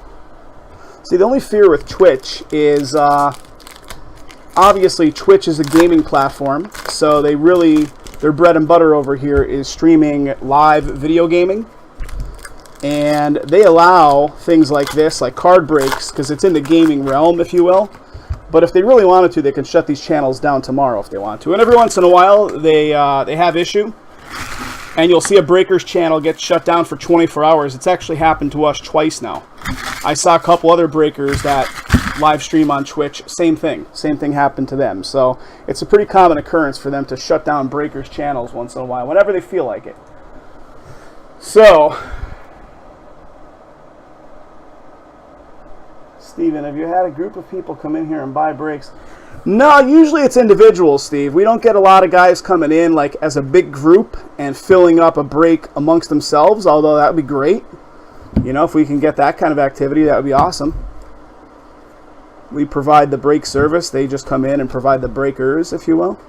See, the only fear with Twitch is, obviously, Twitch is a gaming platform, so their bread and butter over here is streaming live video gaming. And they allow things like this, like card breaks, because it's in the gaming realm, if you will. But if they really wanted to, they can shut these channels down tomorrow if they want to. And every once in a while, they have issue. And you'll see a Breakers channel get shut down for 24 hours. It's actually happened to us twice now. I saw a couple other Breakers that live stream on Twitch. Same thing. Same thing happened to them. So it's a pretty common occurrence for them to shut down Breakers channels once in a while, whenever they feel like it. So... Steven, have you had a group of people come in here and buy breaks? No, usually it's individuals, Steve. We don't get a lot of guys coming in like as a big group and filling up a break amongst themselves, although that would be great. If we can get that kind of activity, that would be awesome. We provide the break service. They just come in and provide the breakers, if you will.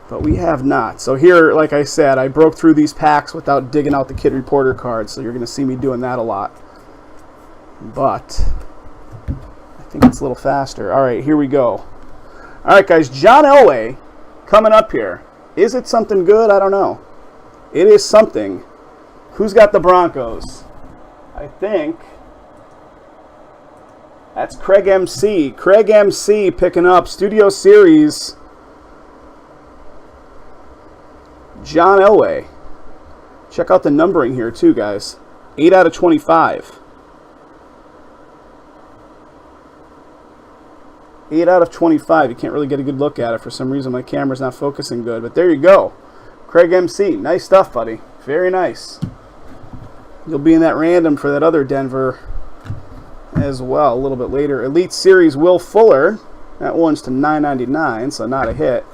But we have not. So here, like I said, I broke through these packs without digging out the Kid Reporter cards, so you're going to see me doing that a lot. But I think it's a little faster. All right, here we go. All right, guys, John Elway coming up here. Is it something good? I don't know. It is something. Who's got the Broncos? I think that's Craig MC. Craig MC picking up Studio Series. John Elway. Check out the numbering here too, guys. 8 out of 25. 8 out of 25. You can't really get a good look at it. For some reason, my camera's not focusing good. But there you go. Craig MC. Nice stuff, buddy. Very nice. You'll be in that random for that other Denver as well a little bit later. Elite Series Will Fuller. That one's to $9.99, so not a hit.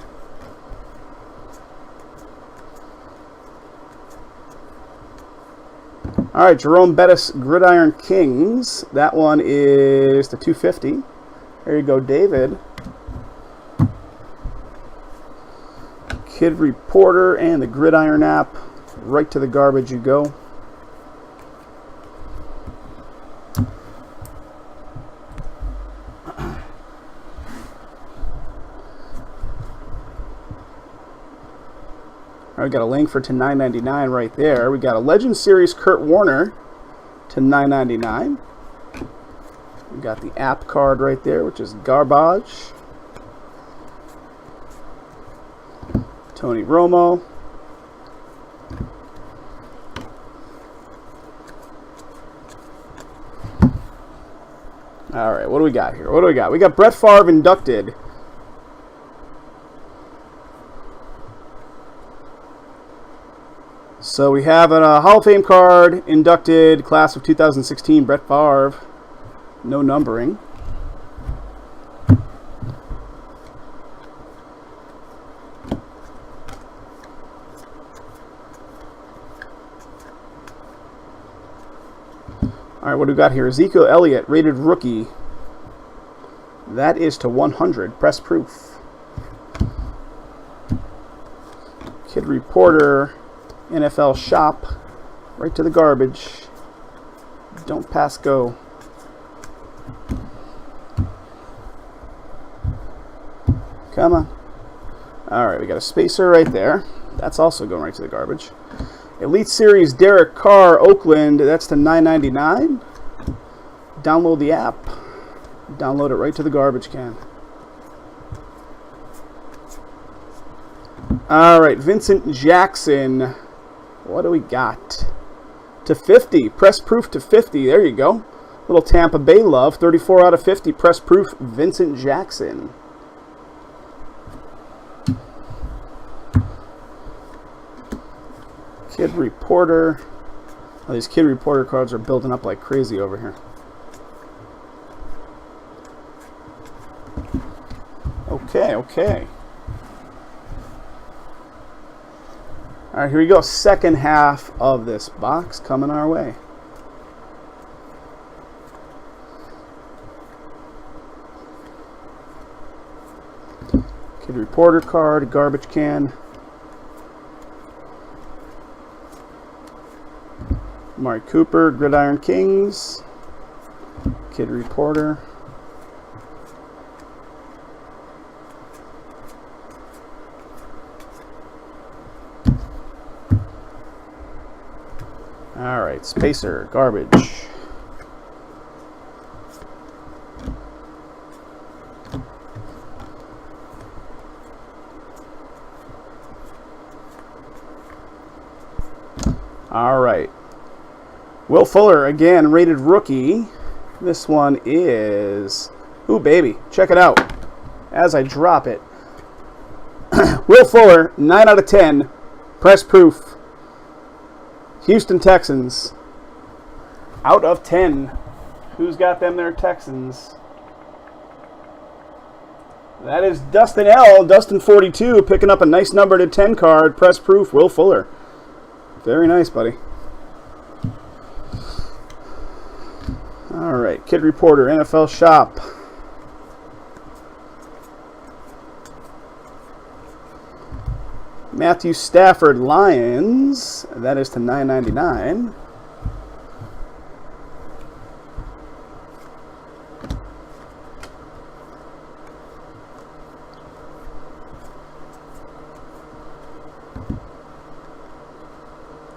All right, Jerome Bettis Gridiron Kings. That one is to $250. There you go, David. Kid Reporter and the Gridiron app. Right to the garbage you go. All right, we got a link for to $9.99 right there. We got a Legend Series Kurt Warner to $9.99. We got the app card right there, which is garbage. Tony Romo. All right, what do we got here? What do we got? We got Brett Favre inducted. So we have a Hall of Fame card, inducted, class of 2016, Brett Favre. No numbering. All right, what do we got here? Ezekiel Elliott, rated rookie. That is to 100, press proof. Kid Reporter, NFL Shop, right to the garbage. Don't pass go. Come on. All right, we got a spacer right there. That's also going right to the garbage. Elite Series Derek Carr, Oakland. That's to $9.99. Download the app. Download it right to the garbage can. All right, Vincent Jackson. What do we got? To 50. Press proof to 50. There you go. Little Tampa Bay love. 34 out of 50. Press proof. Vincent Jackson. Kid Reporter. Oh, these Kid Reporter cards are building up like crazy over here. Okay. All right, here we go. Second half of this box coming our way. Kid Reporter card, garbage can. Amari Cooper, Gridiron Kings. Kid Reporter. All right, spacer, garbage. All right. Will Fuller, again, rated rookie. This one is... Ooh, baby. Check it out as I drop it. Will Fuller, 9 out of 10. Press proof. Houston Texans. Out of 10. Who's got them there, Texans? That is Dustin L. Dustin 42 picking up a nice number to 10 card. Press proof, Will Fuller. Very nice, buddy. All right, Kid Reporter, NFL Shop. Matthew Stafford, Lions. That is to $9.99.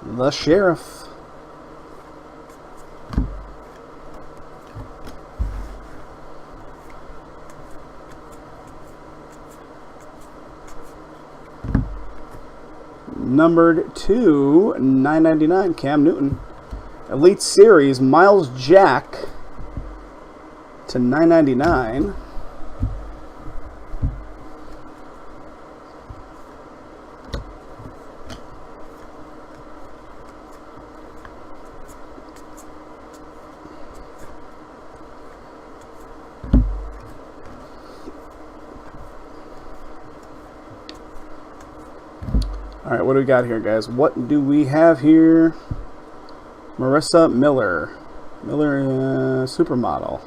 The Sheriff. Numbered to $9.99, Cam Newton. Elite Series, Miles Jack to $9.99. All right, what do we got here, guys? What do we have here? Marissa Miller. Miller, supermodel.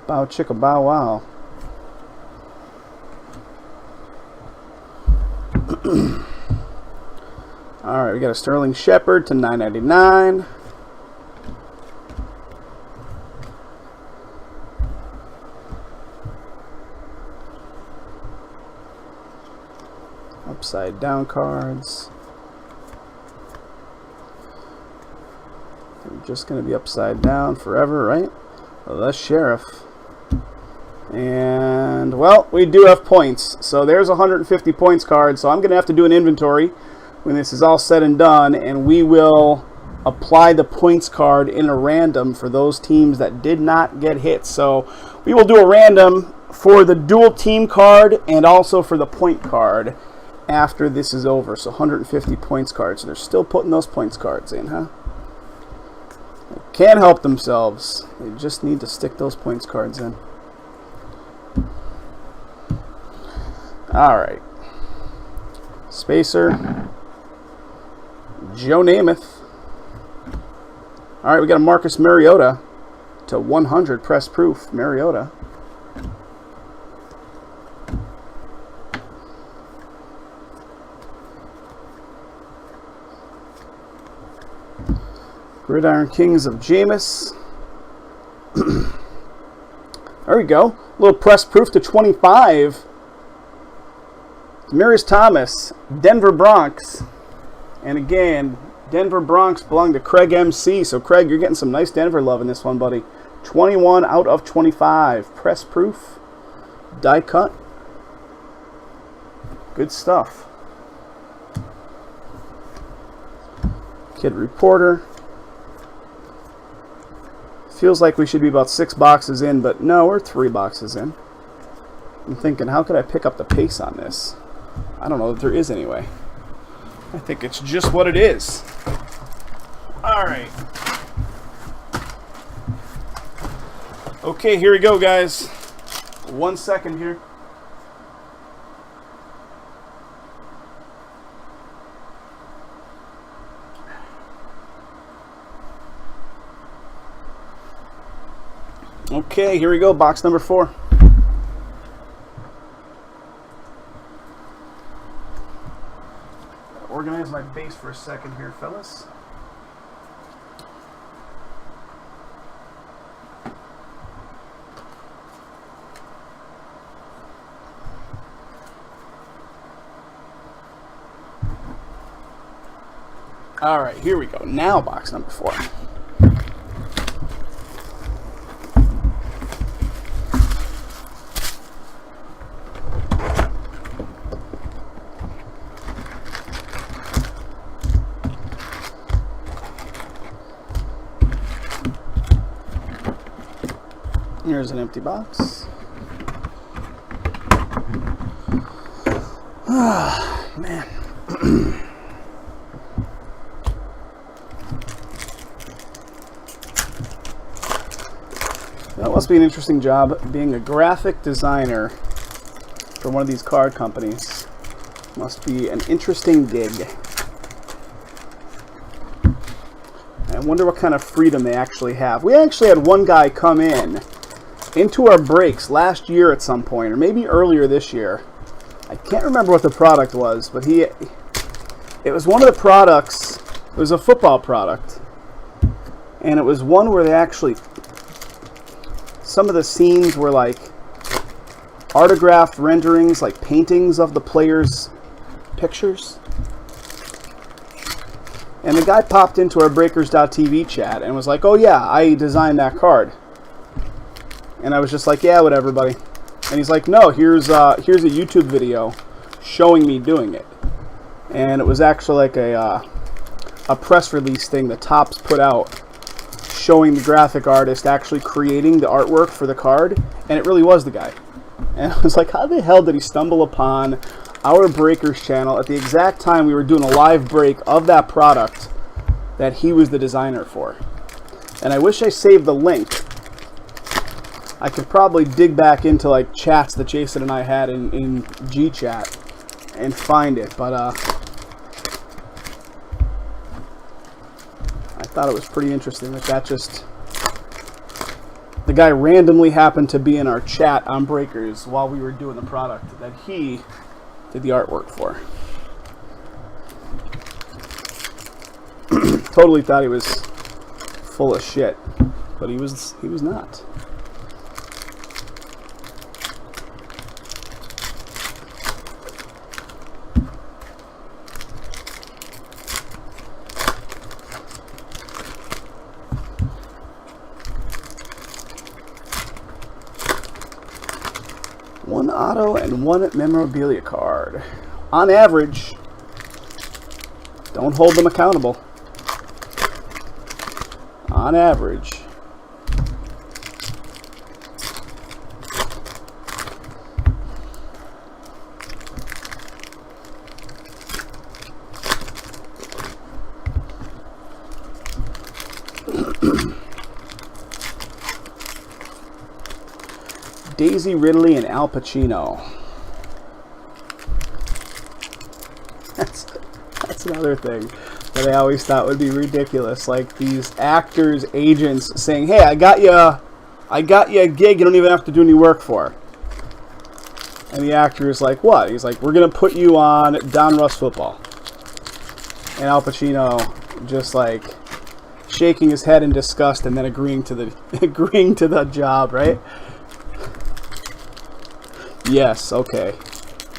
Bow chicka bow wow. All right, we got a Sterling Shepard to $9.99. Upside down cards. just going to be upside down forever, right? The Sheriff. And, well, we do have points. So there's a 150 points card. So I'm going to have to do an inventory when this is all said and done. And we will apply the points card in a random for those teams that did not get hit. So we will do a random for the dual team card and also for the point card after this is over. So 150 points cards. So they're still putting those points cards in, huh? They can't help themselves. They just need to stick those points cards in. All right. Spacer. Joe Namath. All right, we got a Marcus Mariota to 100 press proof. Mariota. Gridiron Kings of Jameis. There we go. A little press proof to 25. Demaryius Thomas, Denver Bronx. And again, Denver Bronx belong to Craig MC. So Craig, you're getting some nice Denver love in this one, buddy. 21 out of 25. Press proof. Die cut. Good stuff. Kid Reporter. Feels like we should be about 6 boxes in, but no, we're 3 boxes in. I'm thinking, how could I pick up the pace on this? I don't know that there is anyway. I think it's just what it is. All right. Okay, here we go, guys. 1 second here. Okay, here we go. Box number 4. Organize my base for a second here, fellas. All right, here we go. Now box number 4. Here's an empty box. Ah, man. That must be an interesting job being a graphic designer for one of these card companies. Must be an interesting gig. I wonder what kind of freedom they actually have. We actually had one guy come in into our breaks last year at some point, or maybe earlier this year. I can't remember what the product was, but it was one of the products. It was a football product, and it was one where they actually, some of the scenes were like autographed renderings, like paintings of the players' pictures. And the guy popped into our Breakers.tv chat and was like, "Oh yeah, I designed that card." And I was just like, "Yeah, whatever, buddy." And he's like, "No, here's a YouTube video showing me doing it." And it was actually like a press release thing that Topps put out showing the graphic artist actually creating the artwork for the card. And it really was the guy. And I was like, how the hell did he stumble upon our Breakers channel at the exact time we were doing a live break of that product that he was the designer for? And I wish I saved the link. I could probably dig back into like chats that Jason and I had in G-Chat and find it, but I thought it was pretty interesting that just the guy randomly happened to be in our chat on Breakers while we were doing the product that he did the artwork for. Totally thought he was full of shit, but he was not. 1 auto and 1 memorabilia card. On average, don't hold them accountable. On average. Daisy Ridley and Al Pacino. That's another thing that I always thought would be ridiculous. Like these actors' agents saying, "Hey, I got you a gig you don't even have to do any work for." And the actor is like, "What?" He's like, "We're gonna put you on Donruss football." And Al Pacino just like shaking his head in disgust and then agreeing to the job, right? Yes, okay.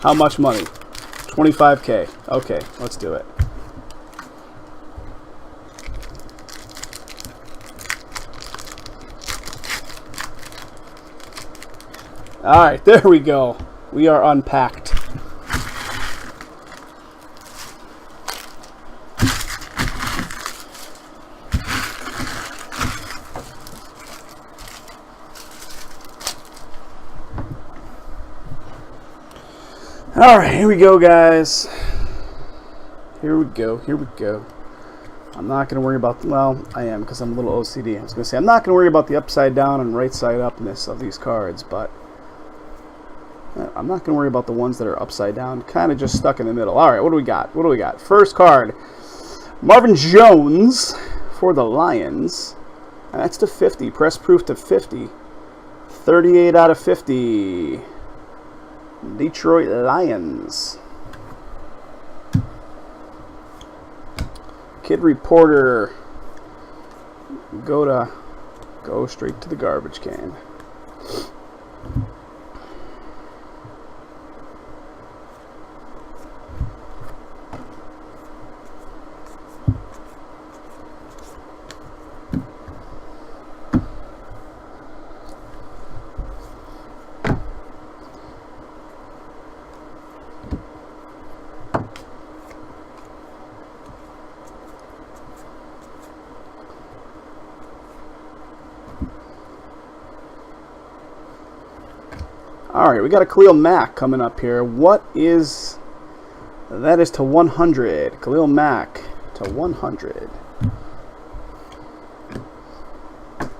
How much money? $25K. Okay, let's do it. All right, there we go. We are unpacked. All right, here we go, guys. Here we go. I'm not going to worry about, well, I am because I'm a little OCD. I was going to say, I'm not going to worry about the upside down and right side upness of these cards, but I'm not going to worry about the ones that are upside down, kind of just stuck in the middle. All right, what do we got? First card, Marvin Jones for the Lions. And that's to 50, press proof to 50. 38 out of 50. Detroit Lions. Kid Reporter. Go straight to the garbage can. All right, we got a Khalil Mack coming up here. What is that? Is to 100. Khalil Mack to 100.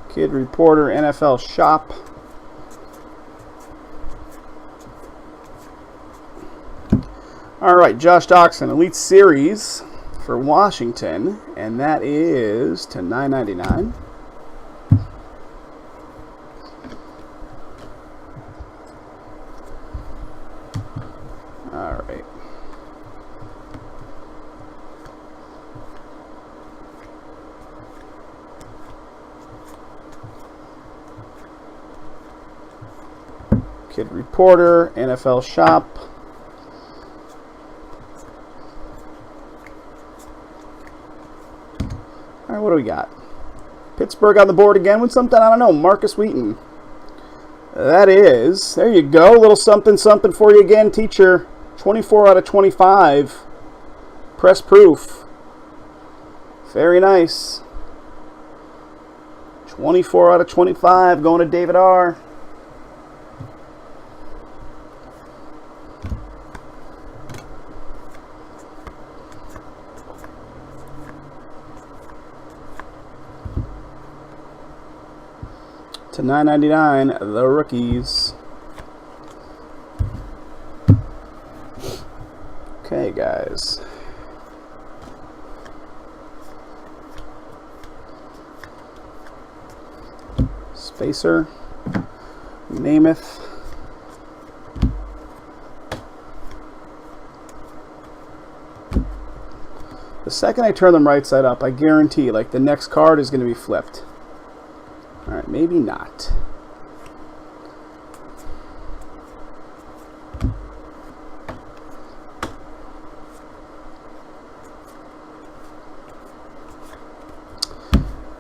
Kid Reporter NFL Shop. All right, Josh Doxson, Elite Series for Washington, and that is to 999. All right. Kid Reporter, NFL Shop. All right, what do we got? Pittsburgh on the board again with something, I don't know, Marcus Wheaton. That is, there you go, a little something for you again, teacher. 24 out of 25. Press proof. Very nice. 24 out of 25 going to David R. To 999, the rookies. Okay, guys. Spacer. Namath. The second I turn them right side up, I guarantee, like, the next card is going to be flipped. All right, maybe not.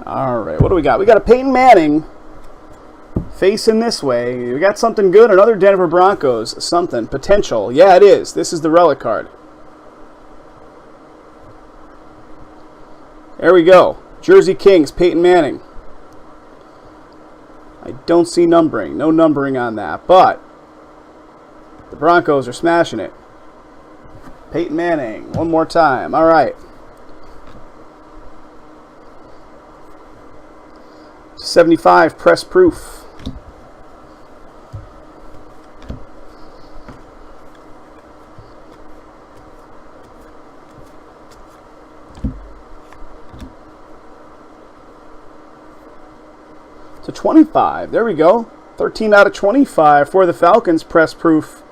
All right, what do we got? We got a Peyton Manning Facing this way, we got something good. Another Denver Broncos. Something. Potential. Yeah, it is. This is the relic card. There we go. Jersey Kings, Peyton Manning. I don't see numbering. No numbering on that. But the Broncos are smashing it. Peyton Manning. One more time. All right. 75 press proof. To 25. There we go. 13 out of 25 for the Falcons. Press proof.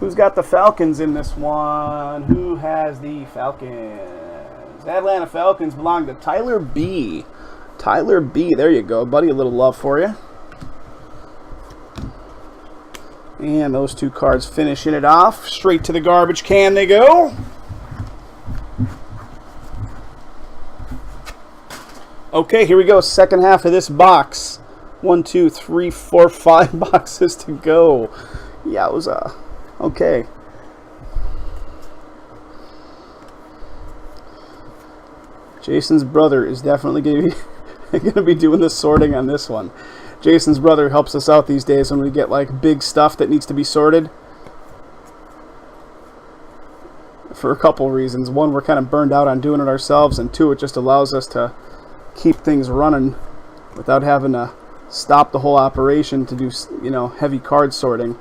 Who's got the Falcons in this one? Who has the Falcons? Atlanta Falcons belong to Tyler B. Tyler B. There you go, buddy. A little love for you. And those two cards finishing it off. Straight to the garbage can they go. Okay, here we go. Second half of this box. 1, 2, 3, 4, 5 boxes to go. Yeah, it was okay. Jason's brother is definitely going to be doing the sorting on this one. Jason's brother helps us out these days when we get like big stuff that needs to be sorted. For a couple reasons. One, we're kind of burned out on doing it ourselves, and two, it just allows us to keep things running without having to stop the whole operation to do, you know, heavy card sorting.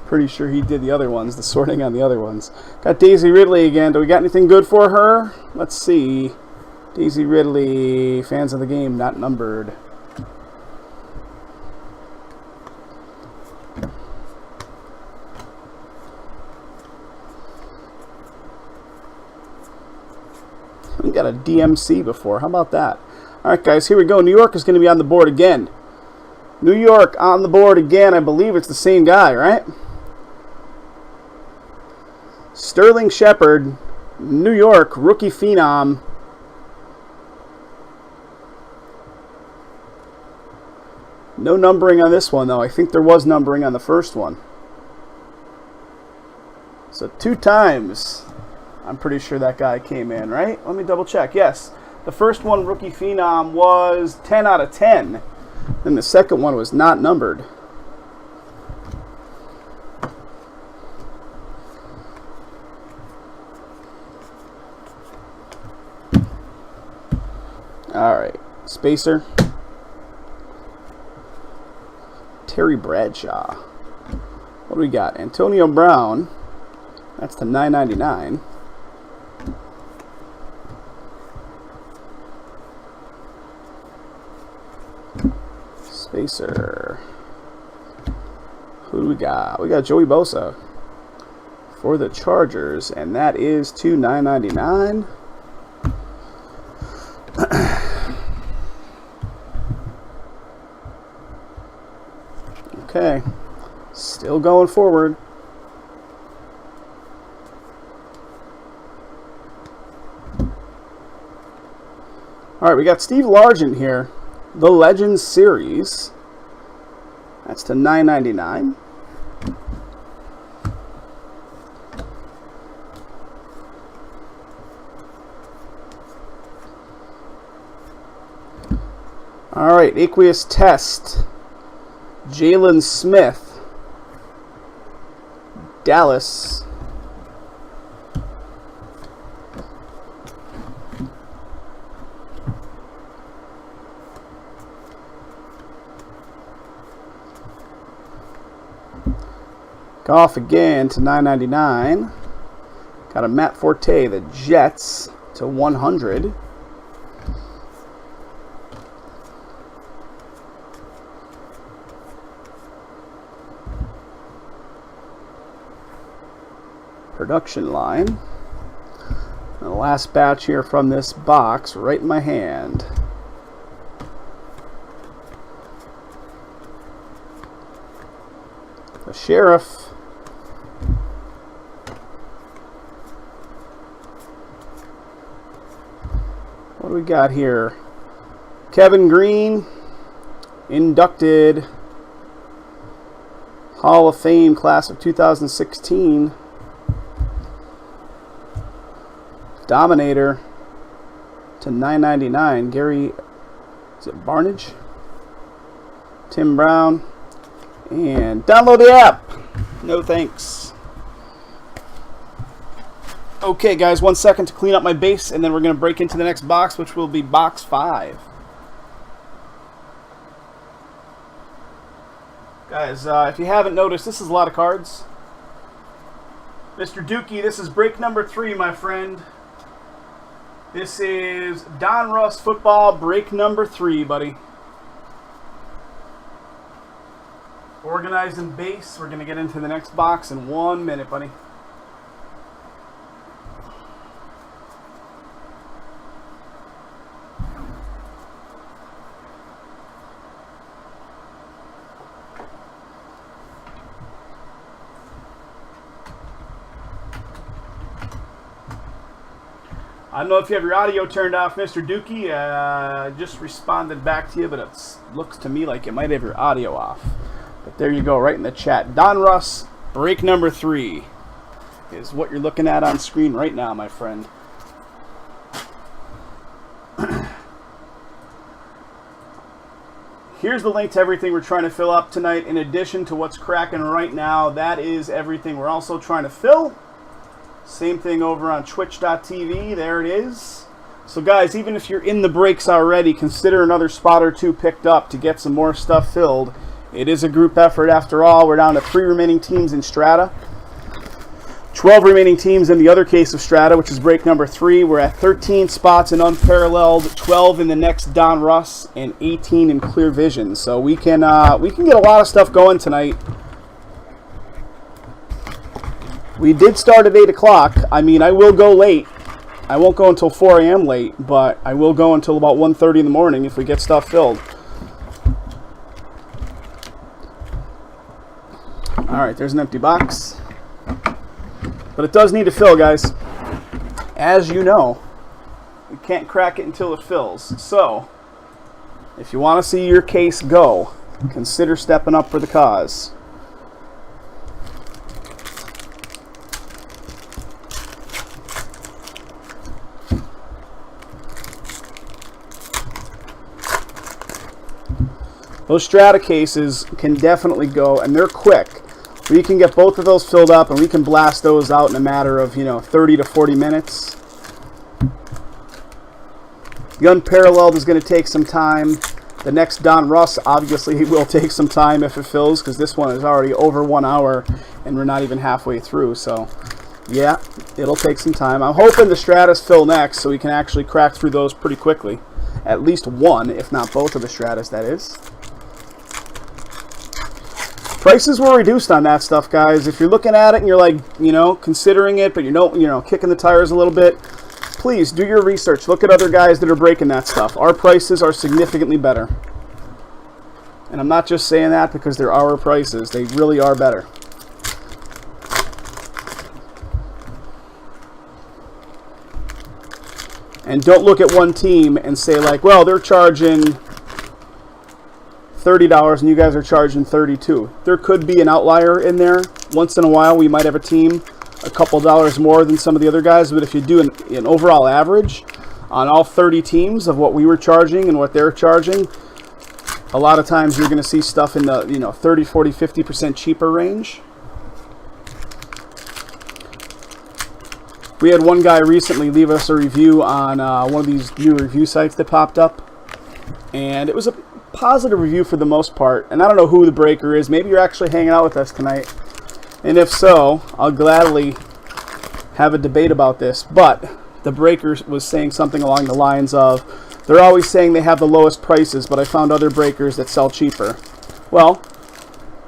Pretty sure he did the other ones, the sorting on the other ones. Got Daisy Ridley again. Do we got anything good for her? Let's see. Daisy Ridley, fans of the game, not numbered. We got a DMC before. How about that? All right, guys, here we go. New York is going to be on the board again. New York on the board again. I believe it's the same guy, right? Sterling Shepard, New York, rookie phenom. No numbering on this one, though. I think there was numbering on the first one. So 2 times. I'm pretty sure that guy came in, right? Let me double check. Yes. The first one, rookie phenom, was 10 out of 10. And the second one was not numbered. All right. Spacer. Terry Bradshaw. What do we got? Antonio Brown. That's to $9.99. Spacer. Who do we got? We got Joey Bosa for the Chargers, and that is to $9.99. Okay, still going forward. All right, we got Steve Largent here. The Legends Series. That's to $9.99. All right, Aqueous Test. Jalen Smith. Dallas. Goff again to $9.99. Got a Matt Forte, the Jets, to $100. Production line. And the last batch here from this box, right in my hand. The Sheriff. What do we got here? Kevin Green, Inducted Hall of Fame class of 2016. Dominator to 9.99. Gary, is it Barnage? Tim Brown. And download the app. No thanks. Okay, guys, 1 second to clean up my base, and then we're going to break into the next box, which will be box 5. Guys, if you haven't noticed, this is a lot of cards. Mr. Dookie, this is break number 3, my friend. This is Donruss football break number 3, buddy. Organizing base. We're going to get into the next box in 1 minute, buddy. I don't know if you have your audio turned off, Mr. Dookie. I just responded back to you, but it looks to me like you might have your audio off. But there you go, right in the chat. Donruss, break number 3 is what you're looking at on screen right now, my friend. Here's the link to everything we're trying to fill up tonight. In addition to what's cracking right now, that is everything we're also trying to fill. Same thing over on twitch.tv. There it is. So guys, even if you're in the breaks already, consider another spot or 2 picked up to get some more stuff filled. It is a group effort after all. We're down to 3 remaining teams in Strata. 12 remaining teams in the other case of Strata, which is break number 3. We're at 13 spots in Unparalleled, 12 in the next Donruss, and 18 in Clear Vision. So we can get a lot of stuff going tonight. We did start at 8 o'clock. I mean, I will go late. I won't go until 4 a.m. late, but I will go until about 1:30 in the morning if we get stuff filled. Alright, there's an empty box. But it does need to fill, guys. As you know, you can't crack it until it fills. So, if you want to see your case go, consider stepping up for the cause. Those Strata cases can definitely go, and they're quick. We can get both of those filled up, and we can blast those out in a matter of, 30 to 40 minutes. The Unparalleled is going to take some time. The next Donruss obviously will take some time if it fills, because this one is already over 1 hour, and we're not even halfway through. So, yeah, it'll take some time. I'm hoping the Stratas fill next, so we can actually crack through those pretty quickly. At least one, if not both of the Stratas, that is. Prices were reduced on that stuff, guys. If you're looking at it and you're like, considering it, but you're kicking the tires a little bit, please do your research. Look at other guys that are breaking that stuff. Our prices are significantly better. And I'm not just saying that because they're our prices. They really are better. And don't look at one team and say like, well, they're charging $30 and you guys are charging $32. There could be an outlier in there. Once in a while we might have a team a couple dollars more than some of the other guys, but if you do an overall average on all 30 teams of what we were charging and what they're charging, a lot of times you're going to see stuff in the 30, 40, 50% cheaper range. We had one guy recently leave us a review on one of these new review sites that popped up, and it was a positive review for the most part. And I don't know who the breaker is. Maybe you're actually hanging out with us tonight, and if so, I'll gladly have a debate about this. But the breaker was saying something along the lines of, they're always saying they have the lowest prices, but I found other breakers that sell cheaper. Well,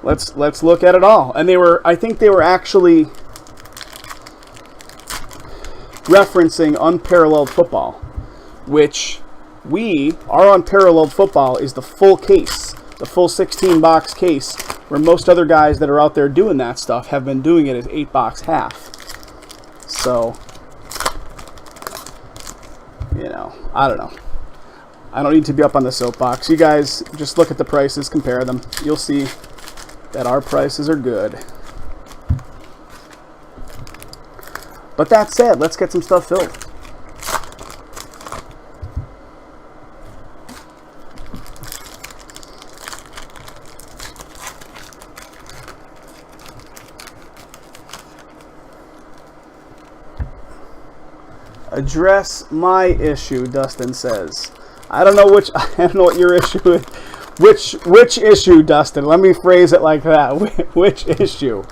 let's look at it all. And I think they were actually referencing Unparalleled Football, which our Unparalleled Football is the full case, the full 16-box case, where most other guys that are out there doing that stuff have been doing it as 8-box half. So, I don't know. I don't need to be up on the soapbox. You guys just look at the prices, compare them. You'll see that our prices are good. But that said, let's get some stuff filled. Address my issue, Dustin says. I don't know what your issue is. Which issue, Dustin? Let me phrase it like that. Which issue?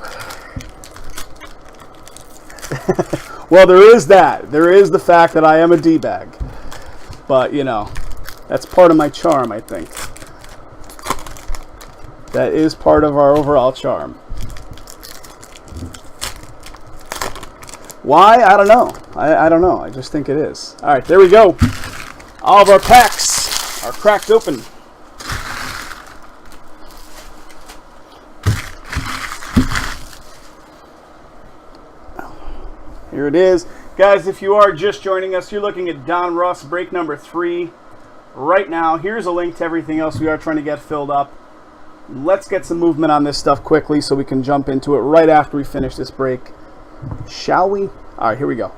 Well, there is that. There is the fact that I am a D-bag. But, you know, that's part of my charm, I think. That is part of our overall charm. Why? I don't know. I don't know. I just think it is. All right, there we go. All of our packs are cracked open. Here it is. Guys, if you are just joining us, you're looking at Donruss break number 3 right now. Here's a link to everything else we are trying to get filled up. Let's get some movement on this stuff quickly so we can jump into it right after we finish this break. Shall we? All right, here we go.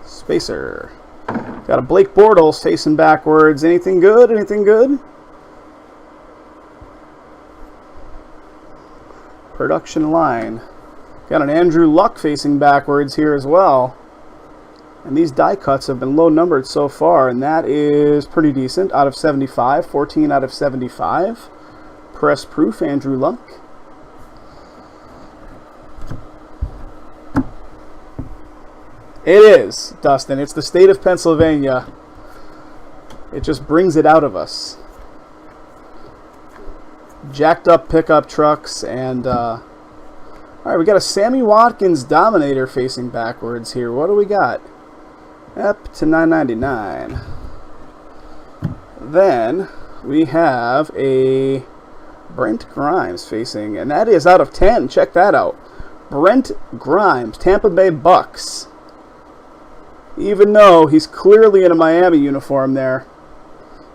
Spacer. Got a Blake Bortles facing backwards. Anything good? Anything good? Production line. Got an Andrew Luck facing backwards here as well. And these die cuts have been low numbered so far, and that is pretty decent. Out of 75, 14 out of 75. Press proof, Andrew Luck. It is, Dustin. It's the state of Pennsylvania. It just brings it out of us. Jacked up pickup trucks and all right, we got a Sammy Watkins Dominator facing backwards here. What do we got? Up to $9.99. Then we have a Brent Grimes facing, and that is out of 10. Check that out. Brent Grimes, Tampa Bay Bucks. Even though he's clearly in a Miami uniform there,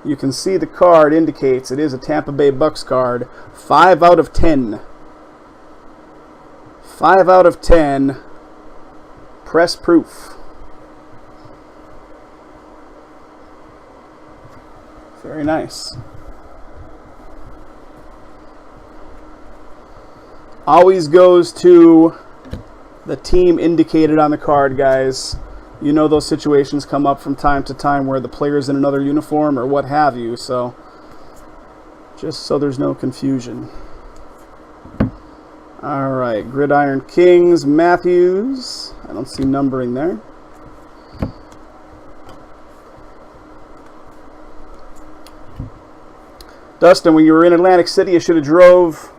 you can see the card indicates it is a Tampa Bay Bucks card. 5 out of 10. 5 out of 10. Press proof. Very nice. Always goes to the team indicated on the card, guys. You know those situations come up from time to time where the player's in another uniform or what have you, so just so there's no confusion. All right, Gridiron Kings, Matthews. I don't see numbering there. Dustin, when you were in Atlantic City, you should have drove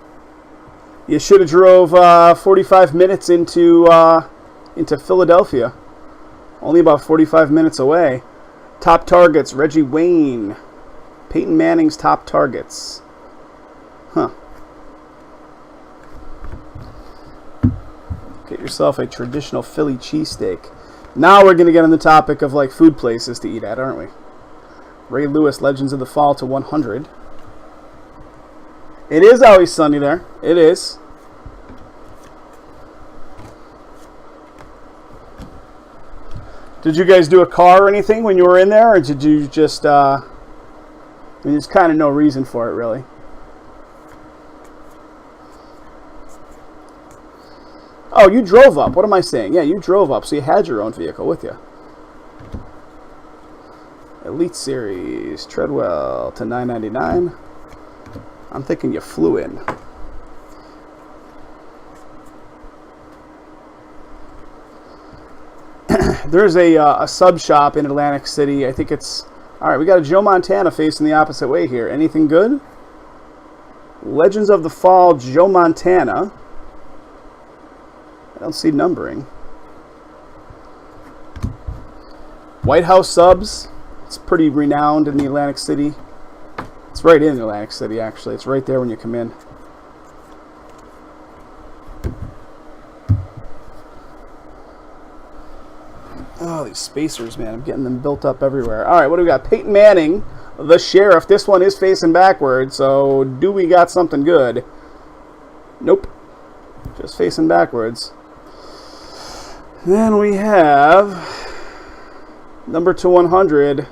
45 minutes into Philadelphia. Only about 45 minutes away. Top targets, Reggie Wayne. Peyton Manning's top targets. Huh. Get yourself a traditional Philly cheesesteak. Now we're going to get on the topic of like food places to eat at, aren't we? Ray Lewis, Legends of the Fall to 100. It is always sunny there. It is. Did you guys do a car or anything when you were in there, or did you just, there's kind of no reason for it, really. Oh, you drove up. What am I saying? Yeah, you drove up, so you had your own vehicle with you. Elite Series, Treadwell to $9.99. I'm thinking you flew in. There's a sub shop in Atlantic City. I think it's... All right, we got a Joe Montana facing the opposite way here. Anything good? Legends of the Fall, Joe Montana. I don't see numbering. White House subs. It's pretty renowned in the Atlantic City. It's right in Atlantic City, actually. It's right there when you come in. Oh, these spacers, man. I'm getting them built up everywhere. All right, what do we got? Peyton Manning, the Sheriff. This one is facing backwards, so do we got something good? Nope. Just facing backwards. Then we have number 200,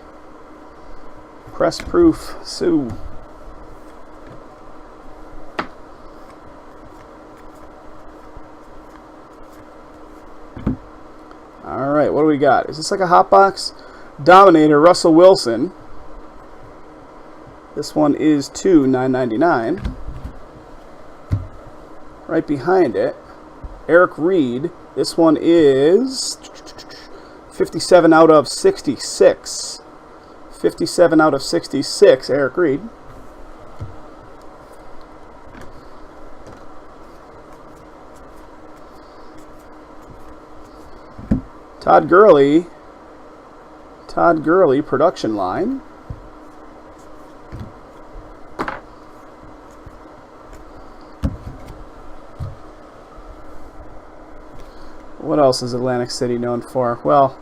Press Proof, Sue. All right, what do we got? Is this like a hot box? Dominator, Russell Wilson. This one is $2,999. Right behind it, Eric Reed. This one is 57 out of 66. 57 out of 66, Eric Reed. Todd Gurley, production line. What else is Atlantic City known for? Well,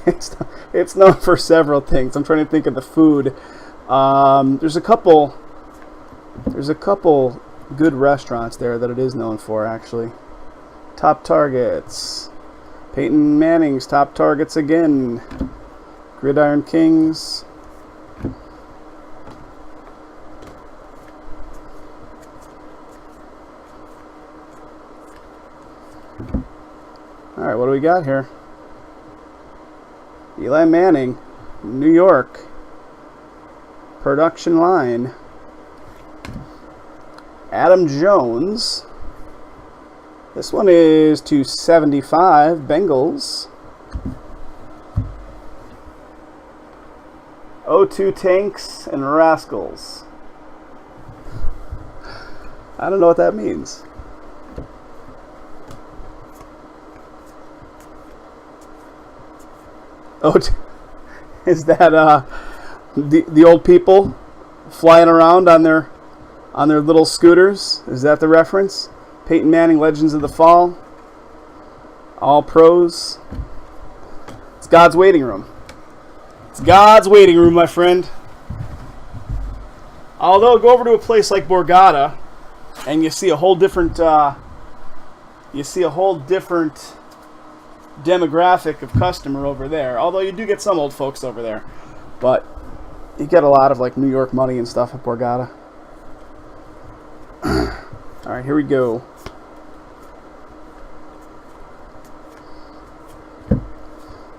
it's known for several things. I'm trying to think of the food. There's a couple good restaurants there that it is known for, actually. Top targets. Peyton Manning's top targets again. Gridiron Kings. All right, what do we got here? Eli Manning, New York. Production line. Adam Jones. This one is $275, Bengals. O2 Tanks and Rascals. I don't know what that means. Oh, is that the old people flying around on their little scooters? Is that the reference? Peyton Manning, Legends of the Fall. All pros. It's God's waiting room. It's God's waiting room, my friend. Although, go over to a place like Borgata, and you see a whole different demographic of customer over there. Although you do get some old folks over there, but you get a lot of like New York money and stuff at Borgata. All right, here we go.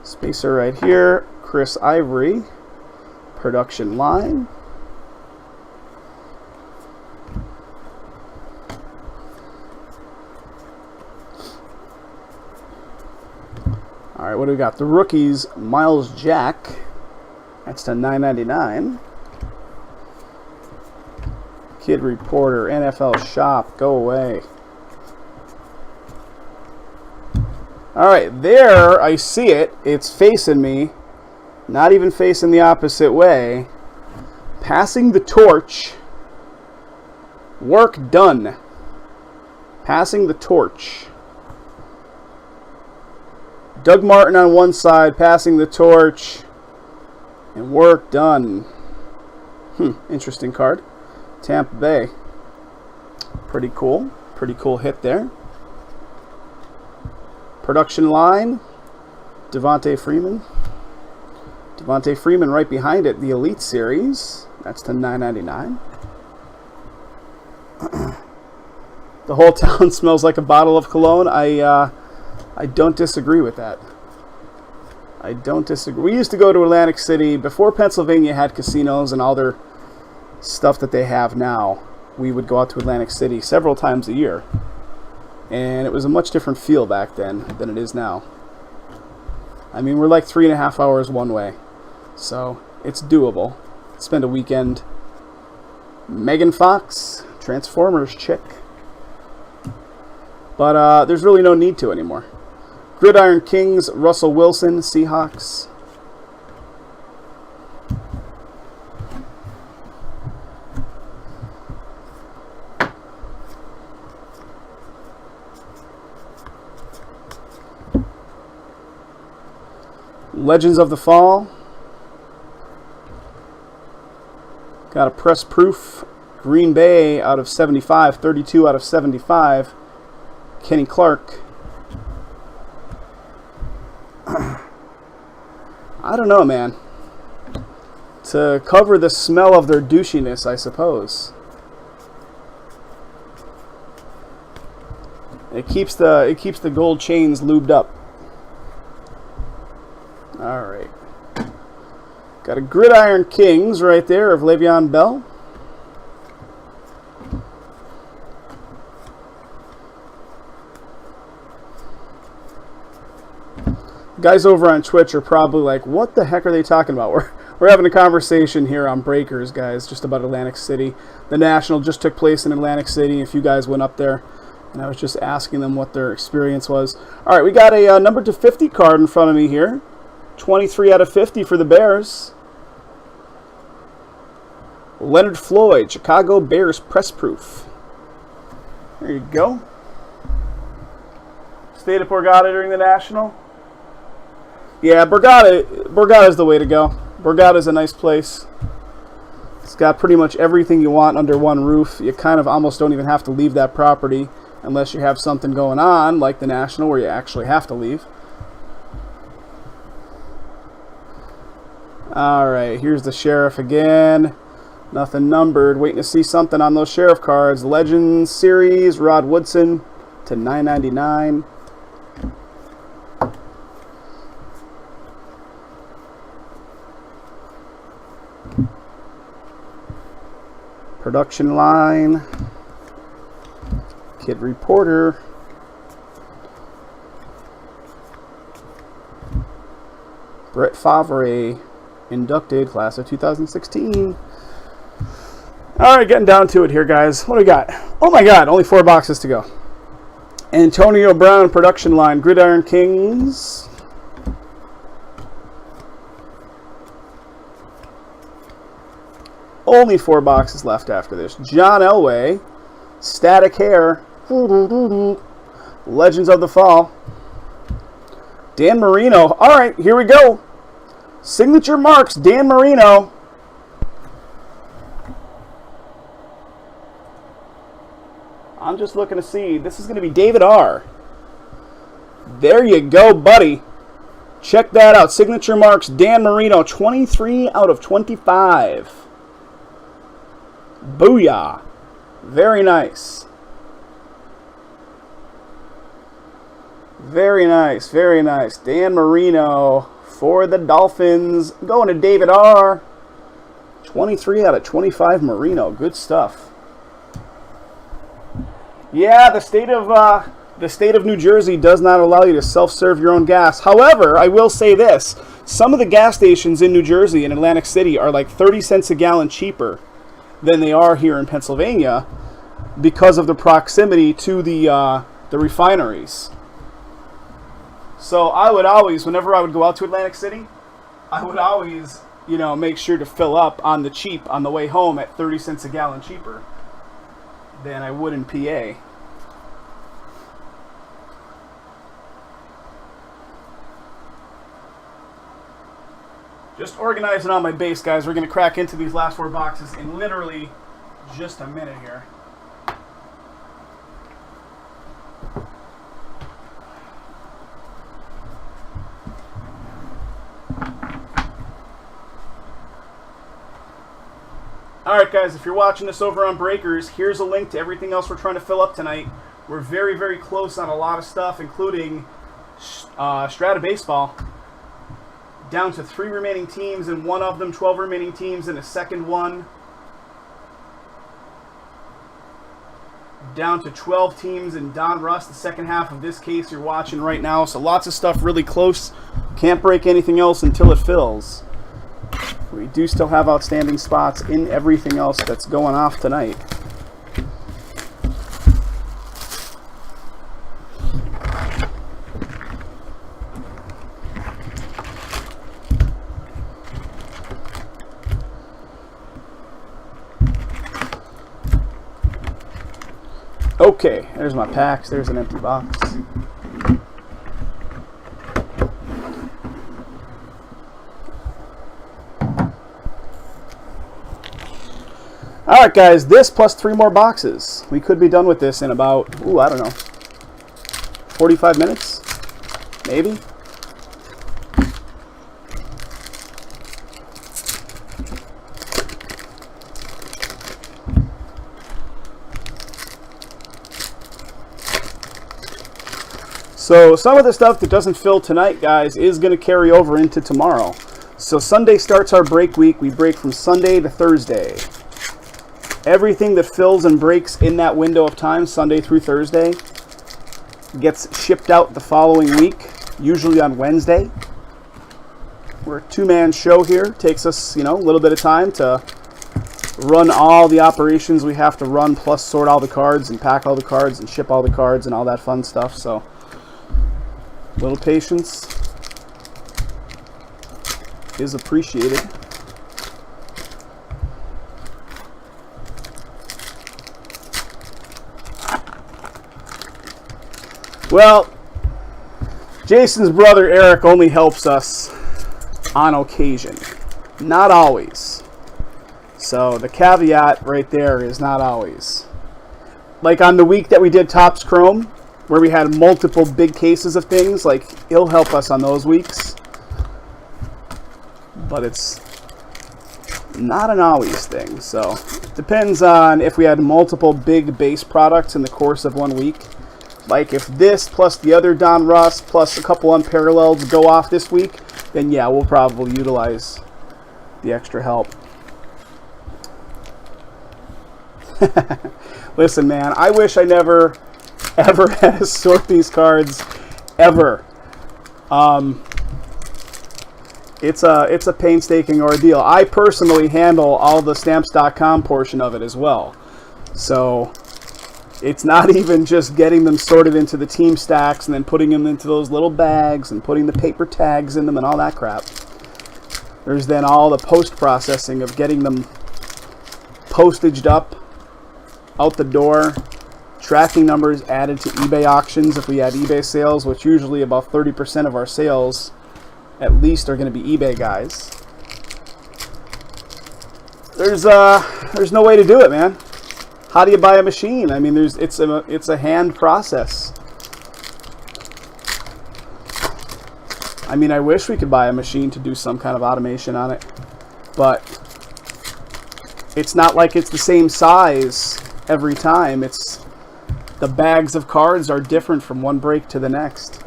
Spacer right here. Chris Ivory. Production line. All right, what do we got? The rookies, Miles Jack. That's to $9.99. Kid Reporter, NFL Shop, go away. All right, there, I see it. It's facing me. Not even facing the opposite way. Passing the torch. Work done. Passing the torch. Doug Martin on one side, passing the torch. And work done. Interesting card. Tampa Bay. Pretty cool. Pretty cool hit there. Production line. Devontae Freeman. Devontae Freeman right behind it. The Elite Series. That's to $9.99. The whole town smells like a bottle of cologne. I don't disagree with that. I don't disagree. We used to go to Atlantic City before Pennsylvania had casinos and all their stuff that they have now. We would go out to Atlantic City several times a year. And it was a much different feel back then than it is now. I mean, we're like 3.5 hours one way. So, it's doable. Spend a weekend. Megan Fox, Transformers chick. But there's really no need to anymore. Gridiron Kings, Russell Wilson, Seahawks. Legends of the Fall. Got a press proof. Green Bay out of 75. 32 out of 75. Kenny Clark. I don't know, man. To cover the smell of their douchiness, I suppose. It keeps the gold chains lubed up. All right. Got a Gridiron Kings right there of Le'Veon Bell. Guys over on Twitch are probably like, what the heck are they talking about? We're having a conversation here on Breakers, guys, just about Atlantic City. The National just took place in Atlantic City. A few guys went up there, and I was just asking them what their experience was. All right, we got a number to 50 card in front of me here. 23 out of 50 for the Bears. Leonard Floyd, Chicago Bears press proof. There you go. Stayed at Borgata during the National. Yeah, Borgata is the way to go. Borgata is a nice place. It's got pretty much everything you want under one roof. You kind of almost don't even have to leave that property unless you have something going on, like the National, where you actually have to leave. All right, here's the Sheriff again. Nothing numbered. Waiting to see something on those Sheriff cards. Legends Series, Rod Woodson to $9.99. Production line. Kid Reporter. Brett Favre, inducted, class of 2016. All right, getting down to it here, guys. What do we got? Oh my God, only 4 boxes to go. Antonio Brown, production line, Gridiron Kings. Only 4 boxes left after this. John Elway, Static Hair, Legends of the Fall. Dan Marino. All right, here we go. Signature marks, Dan Marino. I'm just looking to see. This is going to be David R. There you go, buddy. Check that out. Signature marks, Dan Marino, 23 out of 25. Booyah. Very nice. Very nice, very nice. Dan Marino for the Dolphins. Going to David R. 23 out of 25 Marino. Good stuff. Yeah, the state of New Jersey does not allow you to self-serve your own gas. However, I will say this. Some of the gas stations in New Jersey and Atlantic City are like 30 cents a gallon cheaper than they are here in Pennsylvania because of the proximity to the refineries. So I would always, whenever I would go out to Atlantic City, I would always, make sure to fill up on the cheap on the way home at 30 cents a gallon cheaper than I would in PA. Just organizing on my base, guys. We're going to crack into these last 4 boxes in literally just a minute here. Alright guys, if you're watching this over on Breakers, here's a link to everything else we're trying to fill up tonight. We're very, very close on a lot of stuff, including Strata Baseball. Down to 3 remaining teams in one of them, 12 remaining teams in a second one. Down to 12 teams in Donruss, the second half of this case you're watching right now. So lots of stuff really close. Can't break anything else until it fills. We do still have outstanding spots in everything else that's going off tonight. Okay, there's my packs. There's an empty box. All right, guys, this plus 3 more boxes. We could be done with this in about, I don't know, 45 minutes, maybe. So some of the stuff that doesn't fill tonight, guys, is going to carry over into tomorrow. So Sunday starts our break week. We break from Sunday to Thursday. Everything that fills and breaks in that window of time, Sunday through Thursday, gets shipped out the following week, usually on Wednesday. We're a 2-man show here. Takes us, a little bit of time to run all the operations we have to run, plus sort all the cards and pack all the cards and ship all the cards and all that fun stuff. So a little patience is appreciated. Well, Jason's brother Eric only helps us on occasion, not always. So the caveat right there is not always. Like on the week that we did Topps Chrome, where we had multiple big cases of things, like he'll help us on those weeks. But it's not an always thing. So it depends on if we had multiple big base products in the course of one week. Like if this plus the other Donruss plus a couple unparalleled go off this week, then yeah, we'll probably utilize the extra help. Listen, man, I wish I never ever had to sort these cards ever. It's a painstaking ordeal. I personally handle all the stamps.com portion of it as well. So it's not even just getting them sorted into the team stacks and then putting them into those little bags and putting the paper tags in them and all that crap. There's then all the post-processing of getting them postaged up, out the door, tracking numbers added to eBay auctions if we had eBay sales, which usually about 30% of our sales at least are going to be eBay guys. There's no way to do it, man. How do you buy a machine? I mean, it's a hand process. I mean, I wish we could buy a machine to do some kind of automation on it, but it's not like it's the same size every time. It's the bags of cards are different from one break to the next.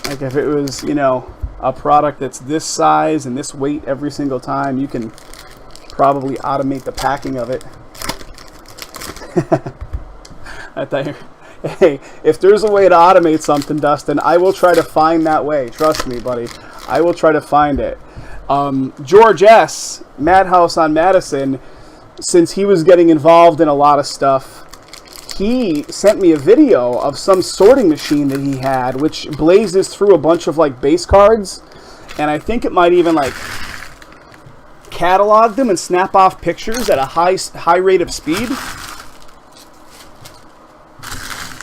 Like if it was, a product that's this size and this weight every single time, you can probably automate the packing of it. I thought, hey, if there's a way to automate something, Dustin, I will try to find that way. Trust me, buddy. I will try to find it. George S., Madhouse on Madison, since he was getting involved in a lot of stuff, he sent me a video of some sorting machine that he had, which blazes through a bunch of like base cards, and I think it might even like catalog them and snap off pictures at a high rate of speed.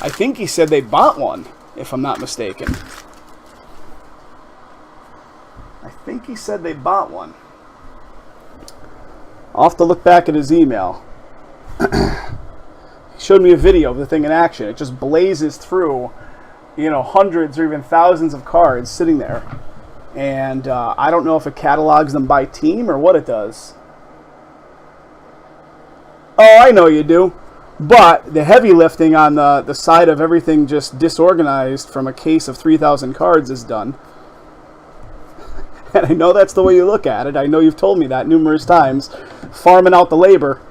I think he said they bought one, if I'm not mistaken. I think he said they bought one. I'll have to look back at his email. He showed me a video of the thing in action. It just blazes through, hundreds or even thousands of cards sitting there. And I don't know if it catalogs them by team or what it does. Oh, I know you do. But the heavy lifting on the side of everything just disorganized from a case of 3,000 cards is done. And I know that's the way you look at it. I know you've told me that numerous times. Farming out the labor.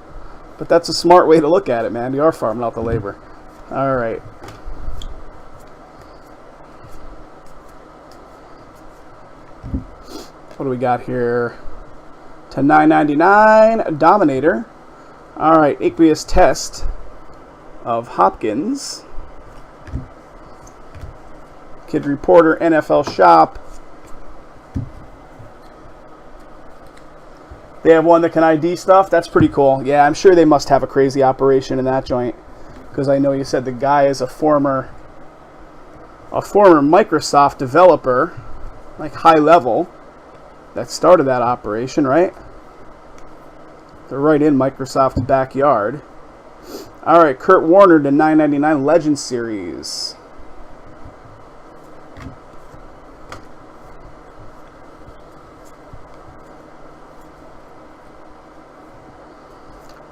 But that's a smart way to look at it, man. You are farming out the labor. All right. What do we got here? To $9.99, Dominator. All right, aqueous test of Hopkins. Kid Reporter, NFL Shop. They have one that can ID stuff. That's pretty cool. Yeah, I'm sure they must have a crazy operation in that joint, because I know you said the guy is a former Microsoft developer, like high level. that started that operation, right? They're right in Microsoft's backyard. All right, Kurt Warner to 999 Legend Series.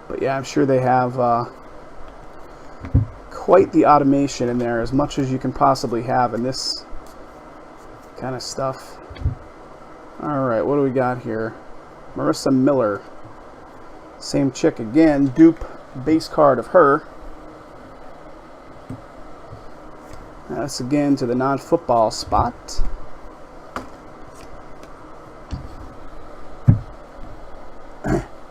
But yeah, I'm sure they have quite the automation in there, as much as you can possibly have in this kind of stuff. All right, what do we got here? Marissa Miller. Same chick again. Dupe base card of her. That's again to the non-football spot.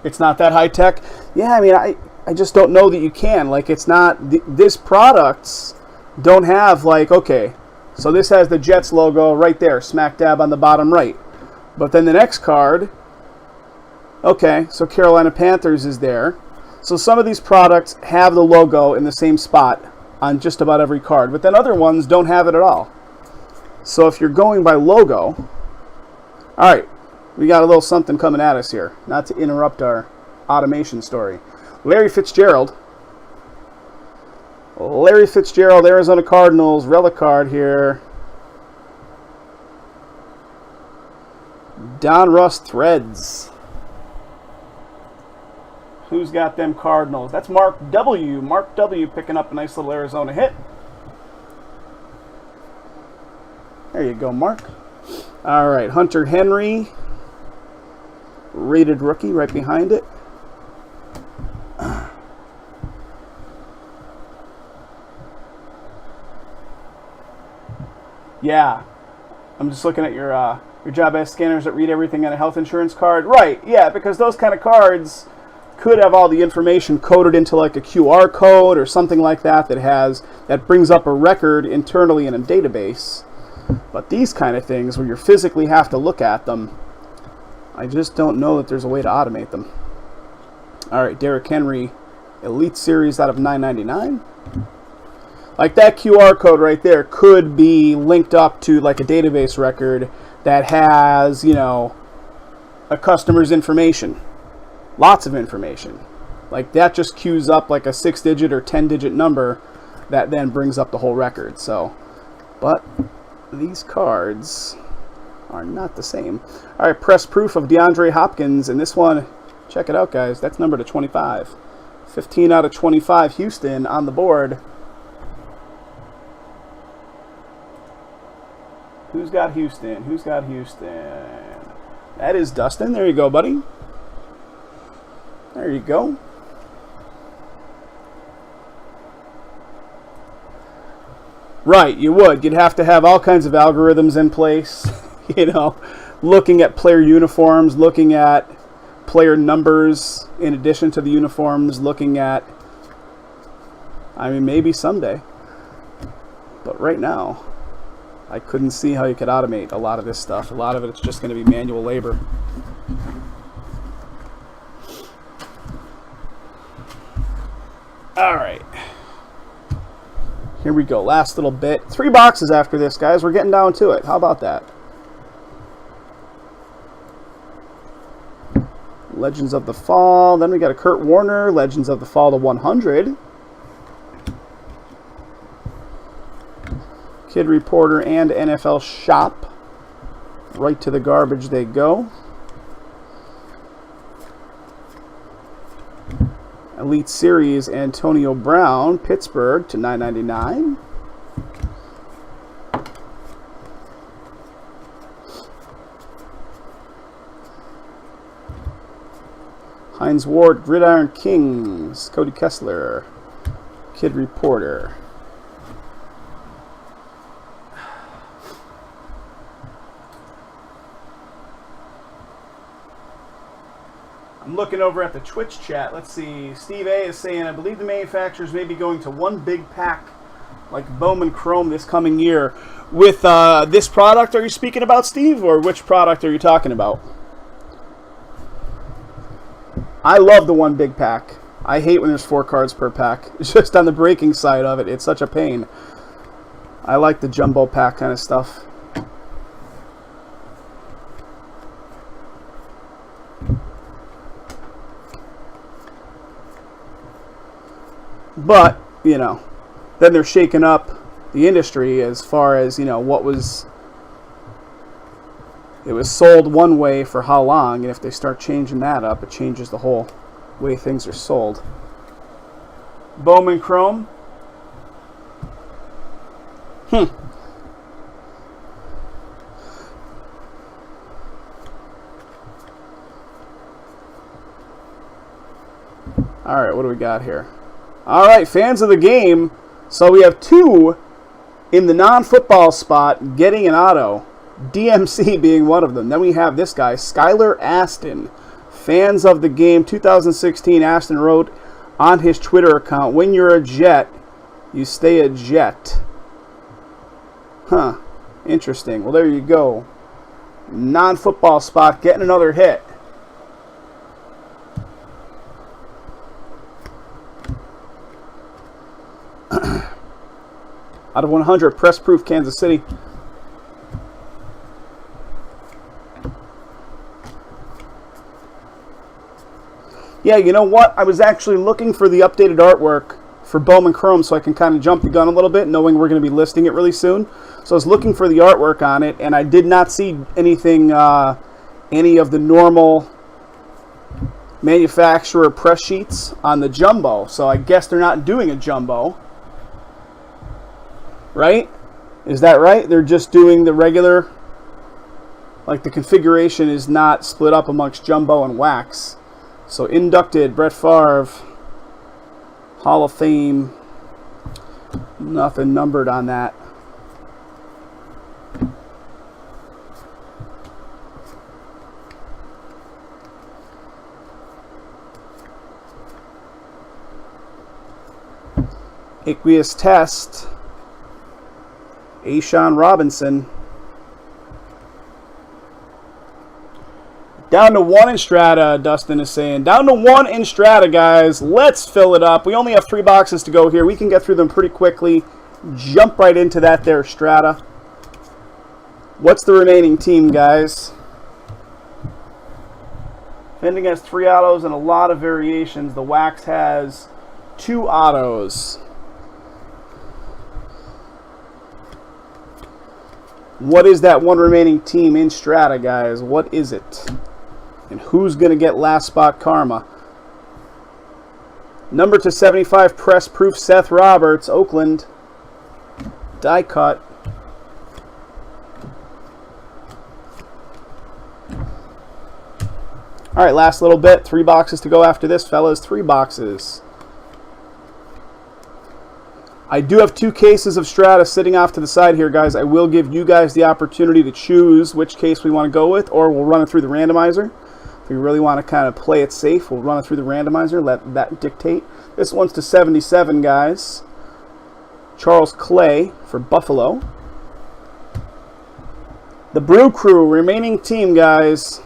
It's not that high tech. Yeah, I mean, I just don't know that you can. Like, it's not, this products don't have, like, okay, so this has the Jets logo right there, smack dab on the bottom right. But then the next card, okay, so Carolina Panthers is there. So some of these products have the logo in the same spot on just about every card, but then other ones don't have it at all. So if you're going by logo, all right, we got a little something coming at us here. Not to interrupt our automation story. Larry Fitzgerald. Larry Fitzgerald, Arizona Cardinals, relic card here. Donruss Threads. Who's got them Cardinals? That's Mark W. Mark W. picking up a nice little Arizona hit. There you go, Mark. All right, Hunter Henry. Rated rookie right behind it. Yeah, I'm just looking at your job as scanners that read everything on a health insurance card. Right, yeah, because those kind of cards could have all the information coded into like a QR code or something like that that brings up a record internally in a database. But these kind of things where you physically have to look at them, I just don't know that there's a way to automate them. All right, Derrick Henry, Elite Series out of 999. Like that QR code right there could be linked up to like a database record that has, you know, a customer's information. Lots of information. Like that just queues up like a 6-digit or 10-digit number that then brings up the whole record. So, but these cards are not the same. All right, press proof of DeAndre Hopkins. And this one, check it out, guys. That's numbered to 25. 15 out of 25, Houston on the board. Who's got Houston? Who's got Houston? That is Dustin. There you go, buddy. There you go. Right, you would. You'd have to have all kinds of algorithms in place, you know, looking at player uniforms, looking at player numbers in addition to the uniforms, looking at, I mean, maybe someday. But right now, I couldn't see how you could automate a lot of this stuff. A lot of it's just going to be manual labor. All right. Here we go. Last little bit. 3 boxes after this, guys. We're getting down to it. How about that? Legends of the Fall. Then we got a Kurt Warner. Legends of the Fall to 100. Kid Reporter and NFL Shop. Right to the garbage they go. Elite Series, Antonio Brown, Pittsburgh to 999. Hines Ward, Gridiron Kings, Cody Kessler, Kid Reporter. I'm looking over at the Twitch chat. Let's see. Steve A is saying, I believe the manufacturers may be going to one big pack like Bowman Chrome this coming year. With this product, are you speaking about, Steve? Or which product are you talking about? I love the one big pack. I hate when there's 4 cards per pack. It's just on the breaking side of it. It's such a pain. I like the jumbo pack kind of stuff. But, you know, then they're shaking up the industry as far as, you know, what was... It was sold one way for how long, and if they start changing that up, it changes the whole way things are sold. Bowman Chrome. Alright, what do we got here? Alright, fans of the game. So we have 2 in the non-football spot getting an auto. DMC being one of them. Then we have this guy, Skylar Aston. Fans of the game, 2016. Aston wrote on his Twitter account, "When you're a Jet, you stay a Jet." Huh. Interesting. Well, there you go. Non-football spot getting another hit. Out of 100, press proof, Kansas City. Yeah, you know what? I was actually looking for the updated artwork for Bowman Chrome so I can kind of jump the gun a little bit, knowing we're going to be listing it really soon. So I was looking for the artwork on it, and I did not see anything, any of the normal manufacturer press sheets on the jumbo. So I guess they're not doing a jumbo. Right? Is that right? They're just doing the regular, like the configuration is not split up amongst jumbo and wax. So inducted, Brett Favre, Hall of Fame, nothing numbered on that. Aqueous Test, Ashawn Robinson. Down to 1 in Strata, Dustin is saying. Down to 1 in Strata, guys. Let's fill it up. We only have 3 boxes to go here. We can get through them pretty quickly. Jump right into that there, Strata. What's the remaining team, guys? Vending has 3 autos and a lot of variations. The wax has 2 autos. What is that one remaining team in Strata, guys? What is it? And who's going to get last spot karma? Number to 75, press proof, Seth Roberts, Oakland. Die cut. All right, last little bit. 3 boxes to go after this, fellas. 3 boxes. I do have 2 cases of Strata sitting off to the side here, guys. I will give you guys the opportunity to choose which case we want to go with, or we'll run it through the randomizer. If we really want to kind of play it safe, we'll run it through the randomizer, let that dictate. This one's to 77, guys. Charles Clay for Buffalo. The Brew Crew, remaining team, guys.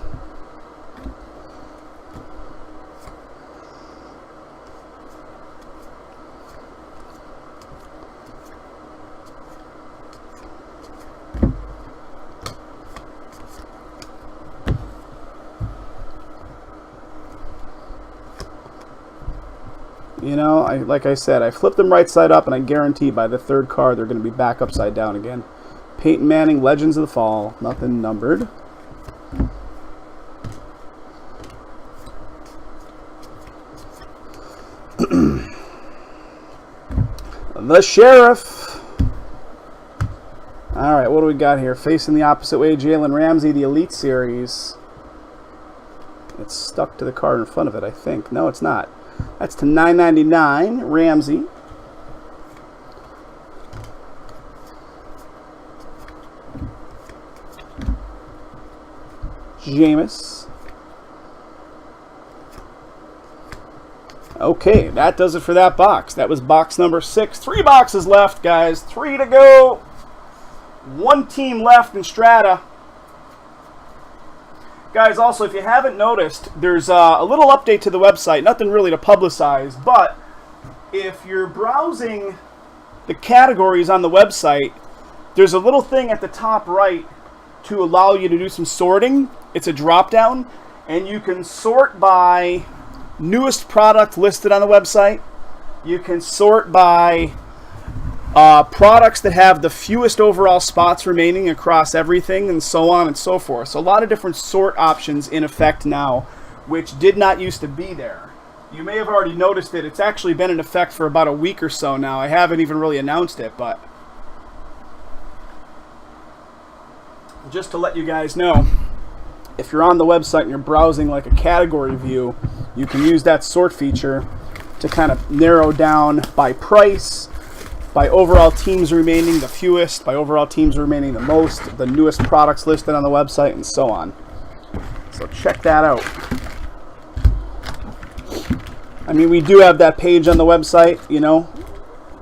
You know, like I said, I flipped them right side up, and I guarantee by the 3rd card they're going to be back upside down again. Peyton Manning, Legends of the Fall, nothing numbered. The Sheriff. All right, what do we got here? Facing the opposite way, Jalen Ramsey, the Elite Series. It's stuck to the card in front of it, I think. No, it's not. That's to 999, Ramsey. Jameis. Okay, that does it for that box. That was box number 6. 3 boxes left, guys. 3 to go. 1 team left in Strata. Guys, also, if you haven't noticed, there's a little update to the website. Nothing really to publicize, but if you're browsing the categories on the website, there's a little thing at the top right to allow you to do some sorting. It's a drop-down, and you can sort by newest product listed on the website, You can sort by products that have the fewest overall spots remaining across everything, and so on and so forth. So a lot of different sort options in effect now, which did not used to be there. You may have already noticed it. It's actually been in effect for about a week or so now. I haven't even really announced it, but just to let you guys know, if you're on the website and you're browsing like a category view, you can use that sort feature to kind of narrow down by price, by overall teams remaining the fewest, by overall teams remaining the most, the newest products listed on the website, and so on. So check that out. I mean, we do have that page on the website, you know,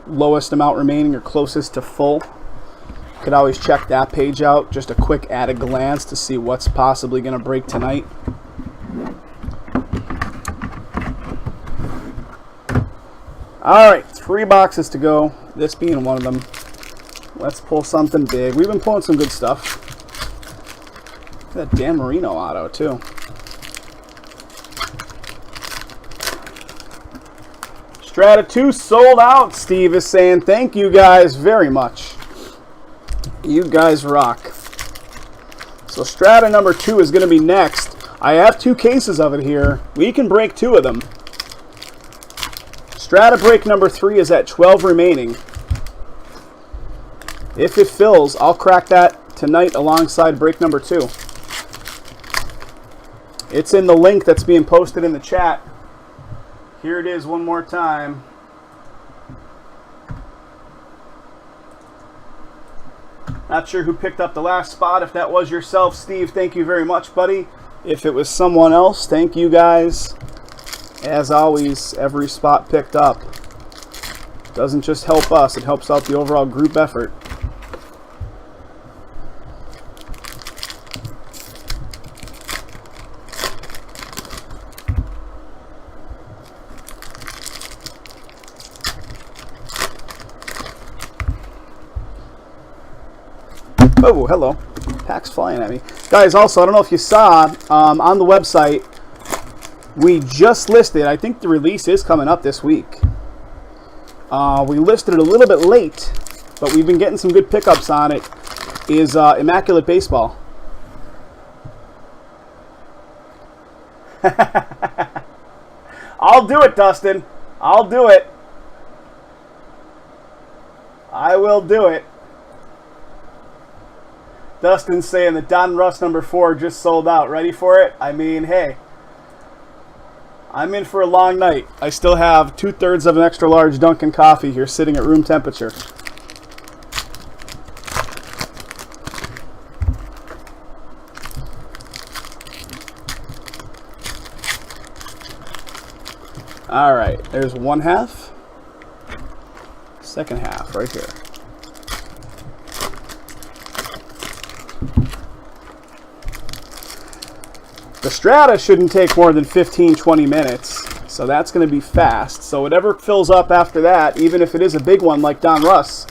lowest amount remaining or closest to full. You could always check that page out, just a quick at a glance to see what's possibly going to break tonight. Alright, 3 boxes to go, this being one of them. Let's pull something big. We've been pulling some good stuff. Look at that Dan Marino auto, too. Strata 2 sold out, Steve is saying. Thank you guys very much. You guys rock. So Strata number 2 is going to be next. I have 2 cases of it here. We can break 2 of them. Strata break number 3 is at 12 remaining. If it fills, I'll crack that tonight alongside break number 2. It's in the link that's being posted in the chat. Here it is one more time. Not sure who picked up the last spot. If that was yourself, Steve, thank you very much, buddy. If it was someone else, thank you guys. As always, every spot picked up doesn't just help us, it helps out the overall group effort. Oh, hello. Pack's flying at me. Guys, also, I don't know if you saw, on the website, we just listed, I think the release is coming up this week. We listed it a little bit late, but we've been getting some good pickups on it, is Immaculate Baseball. I'll do it, Dustin. I'll do it. I will do it. Dustin's saying that Donruss number 4 just sold out. Ready for it? I mean, hey. I'm in for a long night. I still have 2/3 of an extra large Dunkin' coffee here sitting at room temperature. Alright, there's one half. Second half right here. The Strata shouldn't take more than 15-20 minutes, so that's going to be fast. So whatever fills up after that, even if it is a big one like Donruss,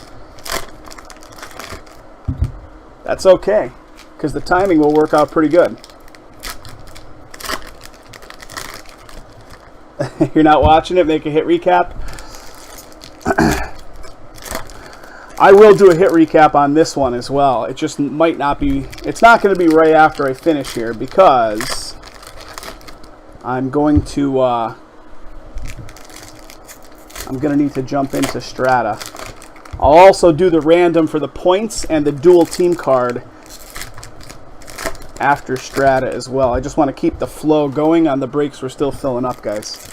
that's okay, because the timing will work out pretty good. You're not watching it? Make a hit recap? I will do a hit recap on this one as well. It just might not be, it's not going to be right after I finish here, because I'm going to need to jump into Strata. I'll also do the random for the points and the dual team card after Strata as well. I just want to keep the flow going on the breaks we're still filling up, guys.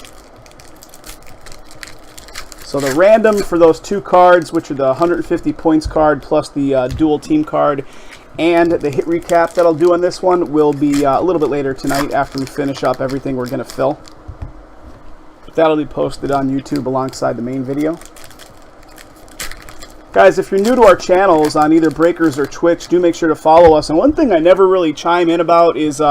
So the random for those 2 cards, which are the 150 points card plus the dual team card, and the hit recap that I'll do on this one will be a little bit later tonight after we finish up everything we're going to fill. But that'll be posted on YouTube alongside the main video. Guys, if you're new to our channels on either Breakers or Twitch, do make sure to follow us. And one thing I never really chime in about is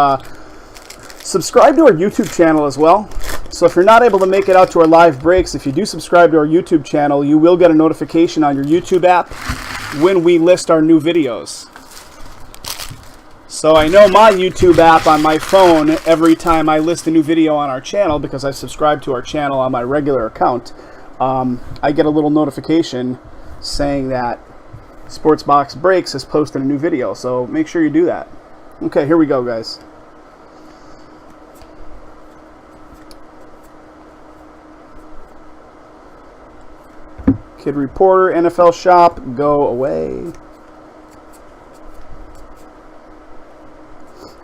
subscribe to our YouTube channel as well. So if you're not able to make it out to our live breaks, if you do subscribe to our YouTube channel, you will get a notification on your YouTube app when we list our new videos. So I know my YouTube app on my phone, every time I list a new video on our channel, because I subscribe to our channel on my regular account, I get a little notification saying that Sports Box Breaks has posted a new video, so make sure you do that. Okay, here we go, guys. Kid Reporter, NFL Shop, go away.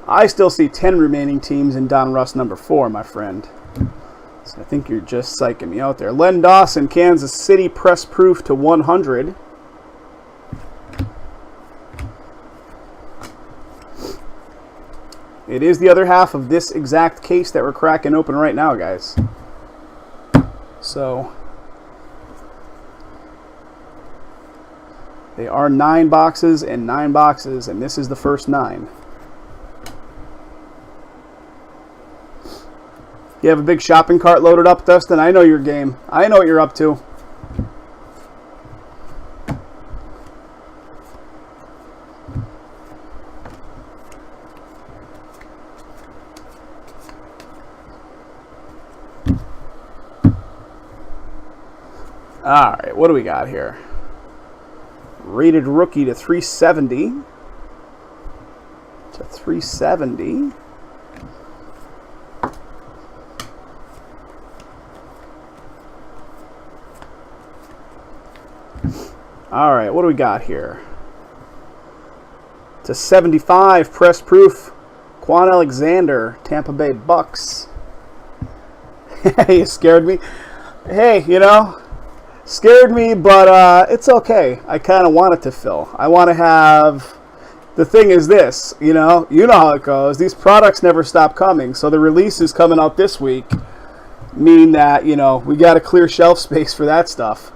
I still see 10 remaining teams in Donruss number 4, my friend. So I think you're just psyching me out there. Len Dawson, Kansas City, press proof to 100. It is the other half of this exact case that we're cracking open right now, guys. So they are 9 boxes and 9 boxes, and this is the first 9. You have a big shopping cart loaded up, Dustin? I know your game. I know what you're up to. All right, what do we got here? Rated rookie to 370. To 370. All right, what do we got here? To 75, press proof, Quan Alexander, Tampa Bay Bucks. You scared me. Hey, you know, scared me, but it's okay. I kind of want it to fill. I want to have. The thing is this, you know how it goes. These products never stop coming, so the releases coming out this week mean that, you know, we got to clear shelf space for that stuff.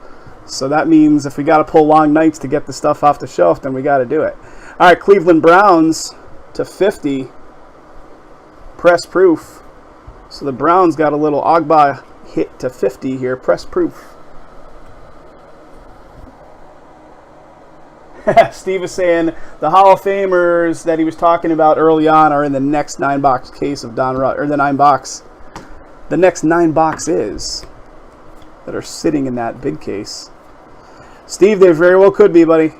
So that means if we got to pull long nights to get the stuff off the shelf, then we got to do it. All right, Cleveland Browns to 50. Press proof. So the Browns got a little Ogba hit to 50 here. Press proof. Steve is saying the Hall of Famers that he was talking about early on are in the next 9-box case of Donruss, or the 9-box. The next 9 boxes that are sitting in that big case. Steve, they very well could be, buddy.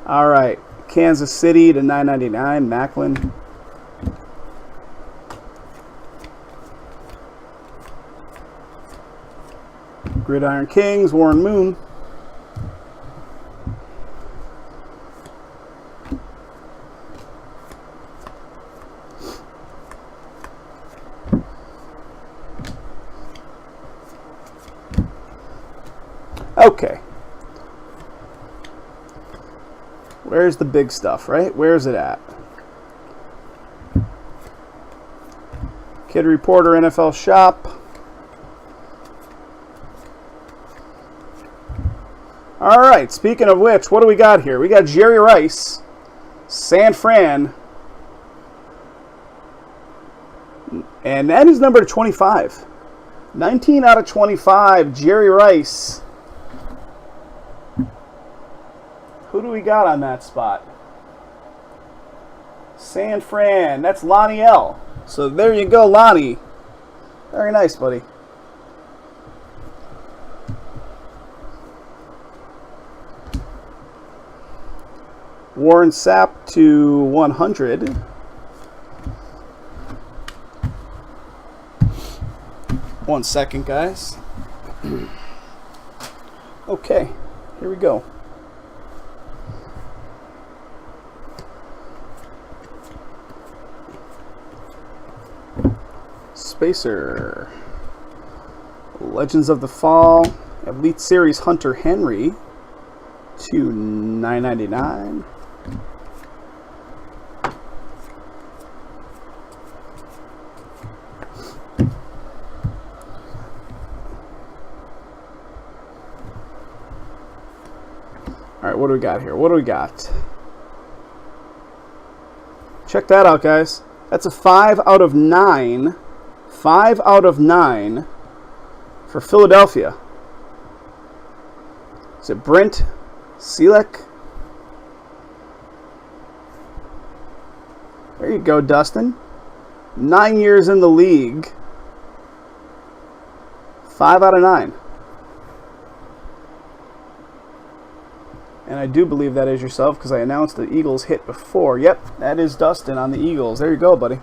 All right. Kansas City to 9.99. Macklin. Gridiron Kings. Warren Moon. Okay. Where's the big stuff, right? Where's it at? Kid Reporter, NFL Shop. All right, speaking of which, what do we got here? We got Jerry Rice, San Fran. And that is number 25. 19 out of 25, Jerry Rice. Who do we got on that spot? San Fran. That's Lonnie L. So there you go, Lonnie. Very nice, buddy. Warren Sapp to 100. One second, guys. Okay, here we go. Spacer. Legends of the Fall. Elite Series Hunter Henry to $9.99. All right, what do we got here? What do we got? Check that out, guys. That's a 5 out of 9. 5 out of 9 for Philadelphia. Is it Brent Selleck? There you go, Dustin. 9 years in the league. 5 out of 9. And I do believe that is yourself because I announced the Eagles hit before. Yep, that is Dustin on the Eagles. There you go, buddy.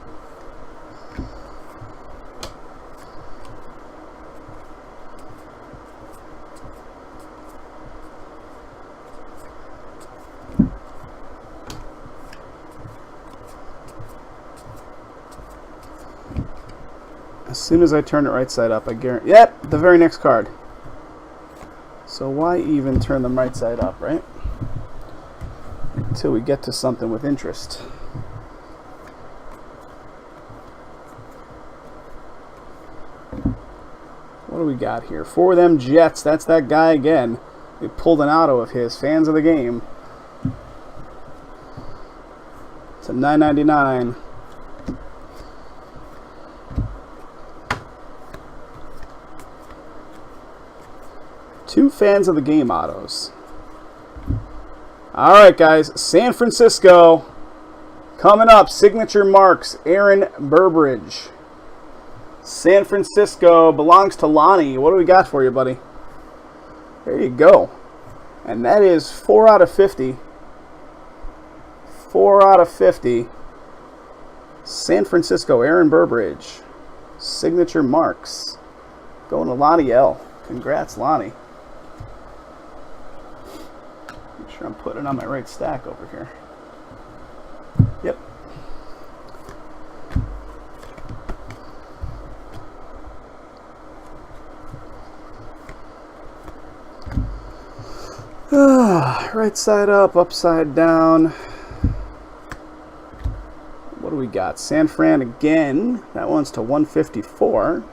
As soon as I turn it right side up, I guarantee... Yep, the very next card. So why even turn them right side up, right? Until we get to something with interest. What do we got here? For them Jets, that's that guy again. They pulled an auto of his. Fans of the game. It's a $9.99. Two fans of the game autos. All right, guys. San Francisco. Coming up. Signature marks. Aaron Burbridge. San Francisco belongs to Lonnie. What do we got for you, buddy? There you go. And that is 4 out of 50. 4 out of 50. San Francisco. Aaron Burbridge. Signature marks. Going to Lonnie L. Congrats, Lonnie. I'm putting it on my right stack over here. Yep. Right side up, upside down. What do we got? San Fran again. That one's to 154.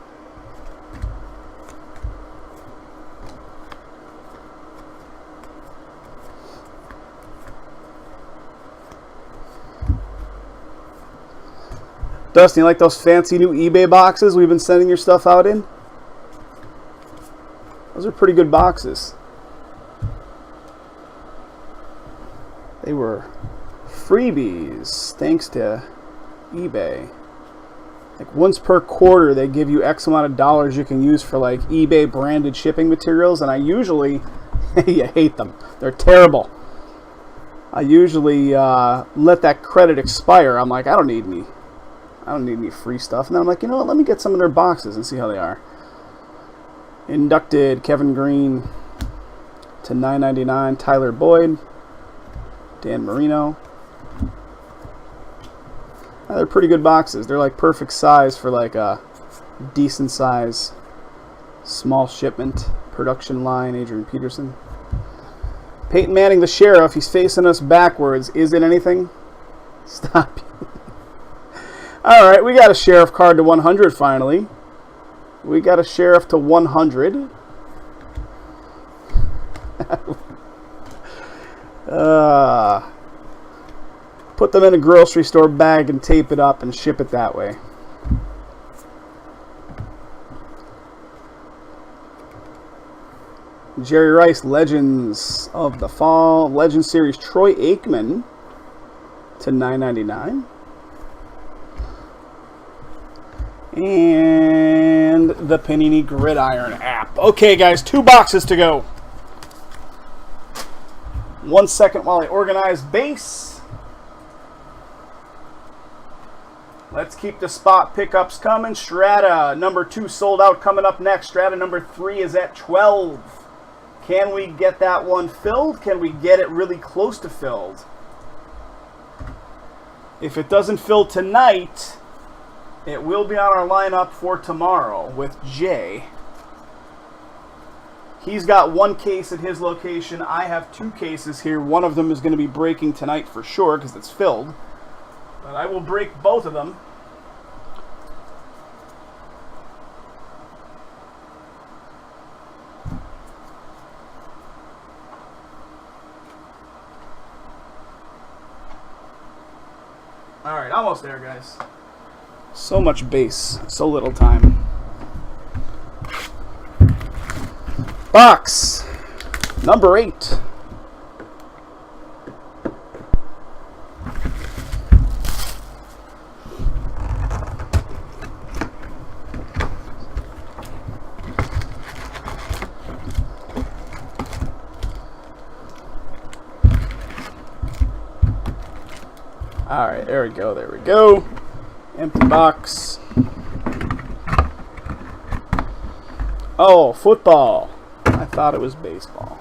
Dustin, you like those fancy new eBay boxes we've been sending your stuff out in? Those are pretty good boxes. They were freebies thanks to eBay. Like once per quarter they give you X amount of dollars you can use for like eBay branded shipping materials, and I usually you hate them. They're terrible. I usually let that credit expire. I'm like, I don't need any free stuff. And then I'm like, you know what? Let me get some of their boxes and see how they are. Inducted Kevin Green to $9.99. Tyler Boyd. Dan Marino. They're pretty good boxes. They're like perfect size for like a decent size small shipment production line. Adrian Peterson. Peyton Manning, the sheriff. He's facing us backwards. Is it anything? Stop. All right, we got a sheriff card to 100 finally. We got a sheriff to 100. Put them in a grocery store bag and tape it up and ship it that way. Jerry Rice, Legends of the Fall. Legend Series, Troy Aikman to $9.99. And the Panini Gridiron app. Okay, guys, 2 boxes to go. 1 second while I organize base. Let's keep the spot pickups coming. Strata number 2 sold out coming up next. Strata number 3 is at 12. Can we get that one filled? Can we get it really close to filled? If it doesn't fill tonight, it will be on our lineup for tomorrow with Jay. He's got 1 case at his location. I have 2 cases here. One of them is going to be breaking tonight for sure because it's filled. But I will break both of them. All right, almost there, guys. So much base, so little time. Box number 8. Alright, there we go, there we go. Empty box. Oh, football. I thought it was baseball.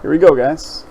Here we go, guys.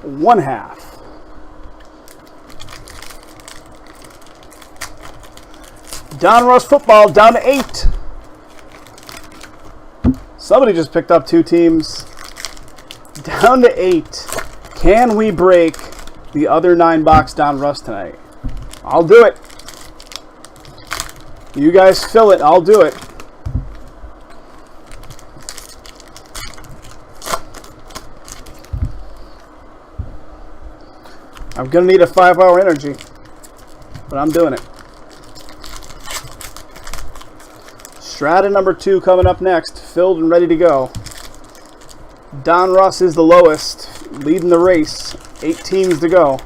One half. Donruss football down to 8. Somebody just picked up 2 teams. Down to 8. Can we break the other 9-box Donruss tonight? I'll do it. You guys fill it. I'll do it. I'm going to need a 5-hour energy, but I'm doing it. Strata number 2 coming up next, filled and ready to go. Donruss is the lowest, leading the race, 8 teams to go.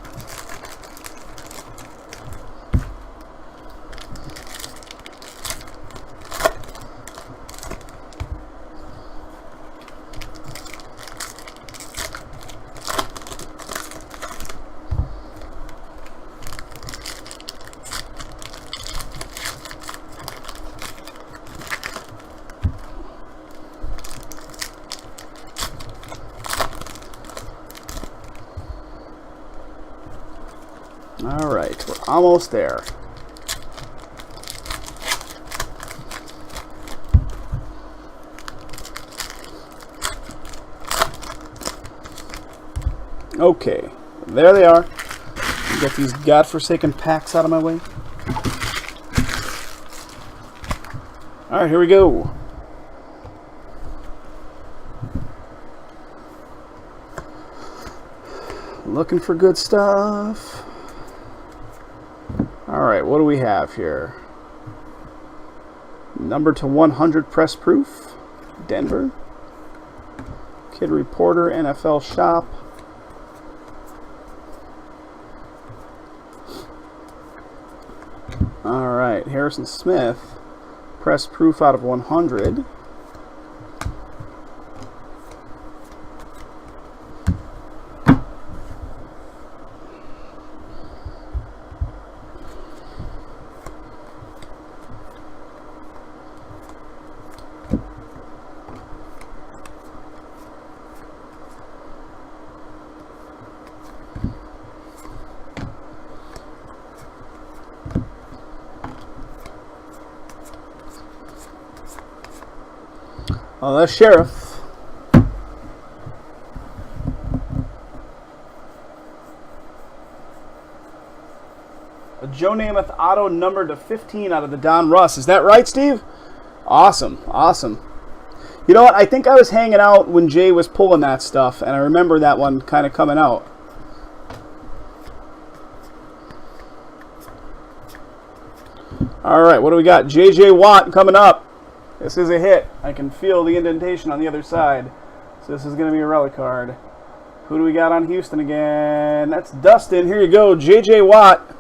All right, we're almost there. Okay, there they are. Get these godforsaken packs out of my way. All right, here we go. Looking for good stuff. All right, what do we have here? Number to 100 press proof, Denver. Kid Reporter, NFL Shop. All right, Harrison Smith, press proof out of 100. Oh, that's Sheriff. A Joe Namath auto numbered to 15 out of the Donruss. Is that right, Steve? Awesome, awesome. You know what? I think I was hanging out when Jay was pulling that stuff, and I remember that one kind of coming out. All right, what do we got? J.J. Watt coming up. This is a hit. I can feel the indentation on the other side. So this is going to be a relic card. Who do we got on Houston again? That's Dustin. Here you go. J.J. Watt.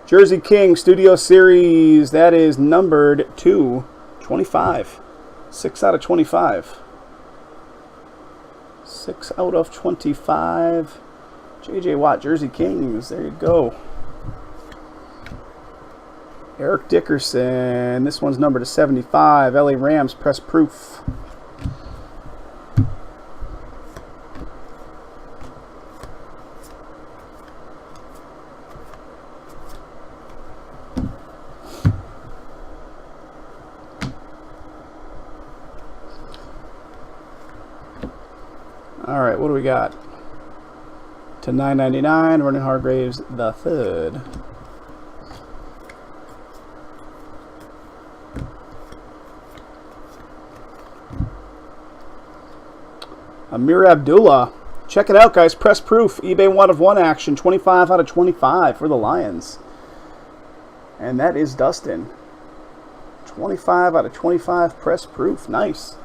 Jersey King Studio Series. That is numbered to 25. 6 out of 25. 6 out of 25. J.J. Watt, Jersey Kings. There you go. Eric Dickerson. This one's numbered to 75. LA Rams, press proof. All right, what do we got? To 9.99, Vernon Hargraves the third. Amir Abdullah. Check it out, guys. Press proof. eBay 1 of 1 action. 25 out of 25 for the Lions. And that is Dustin. 25 out of 25 press proof. Nice.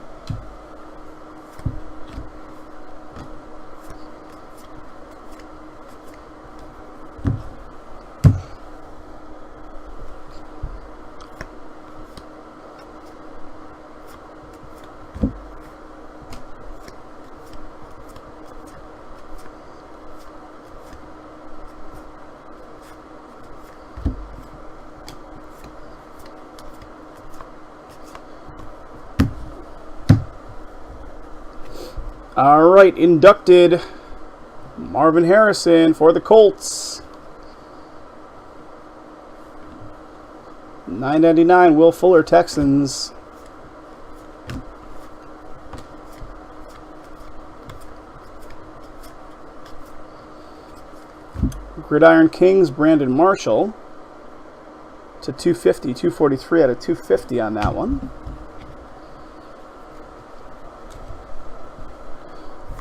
All right, inducted Marvin Harrison for the Colts. $9.99 Will Fuller, Texans. Gridiron Kings, Brandon Marshall to 250, 243 out of 250 on that one.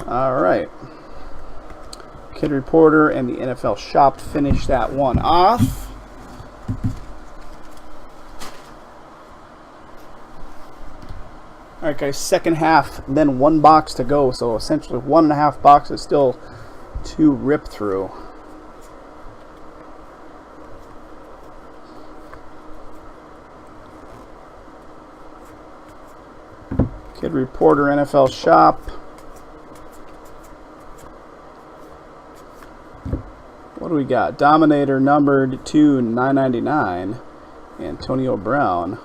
All right. Kid Reporter and the NFL Shop finish that one off. All right, guys, second half, then 1 box to go. So essentially 1.5 boxes still to rip through. Kid Reporter, NFL Shop. What do we got? Dominator numbered to 9.99. Antonio Brown.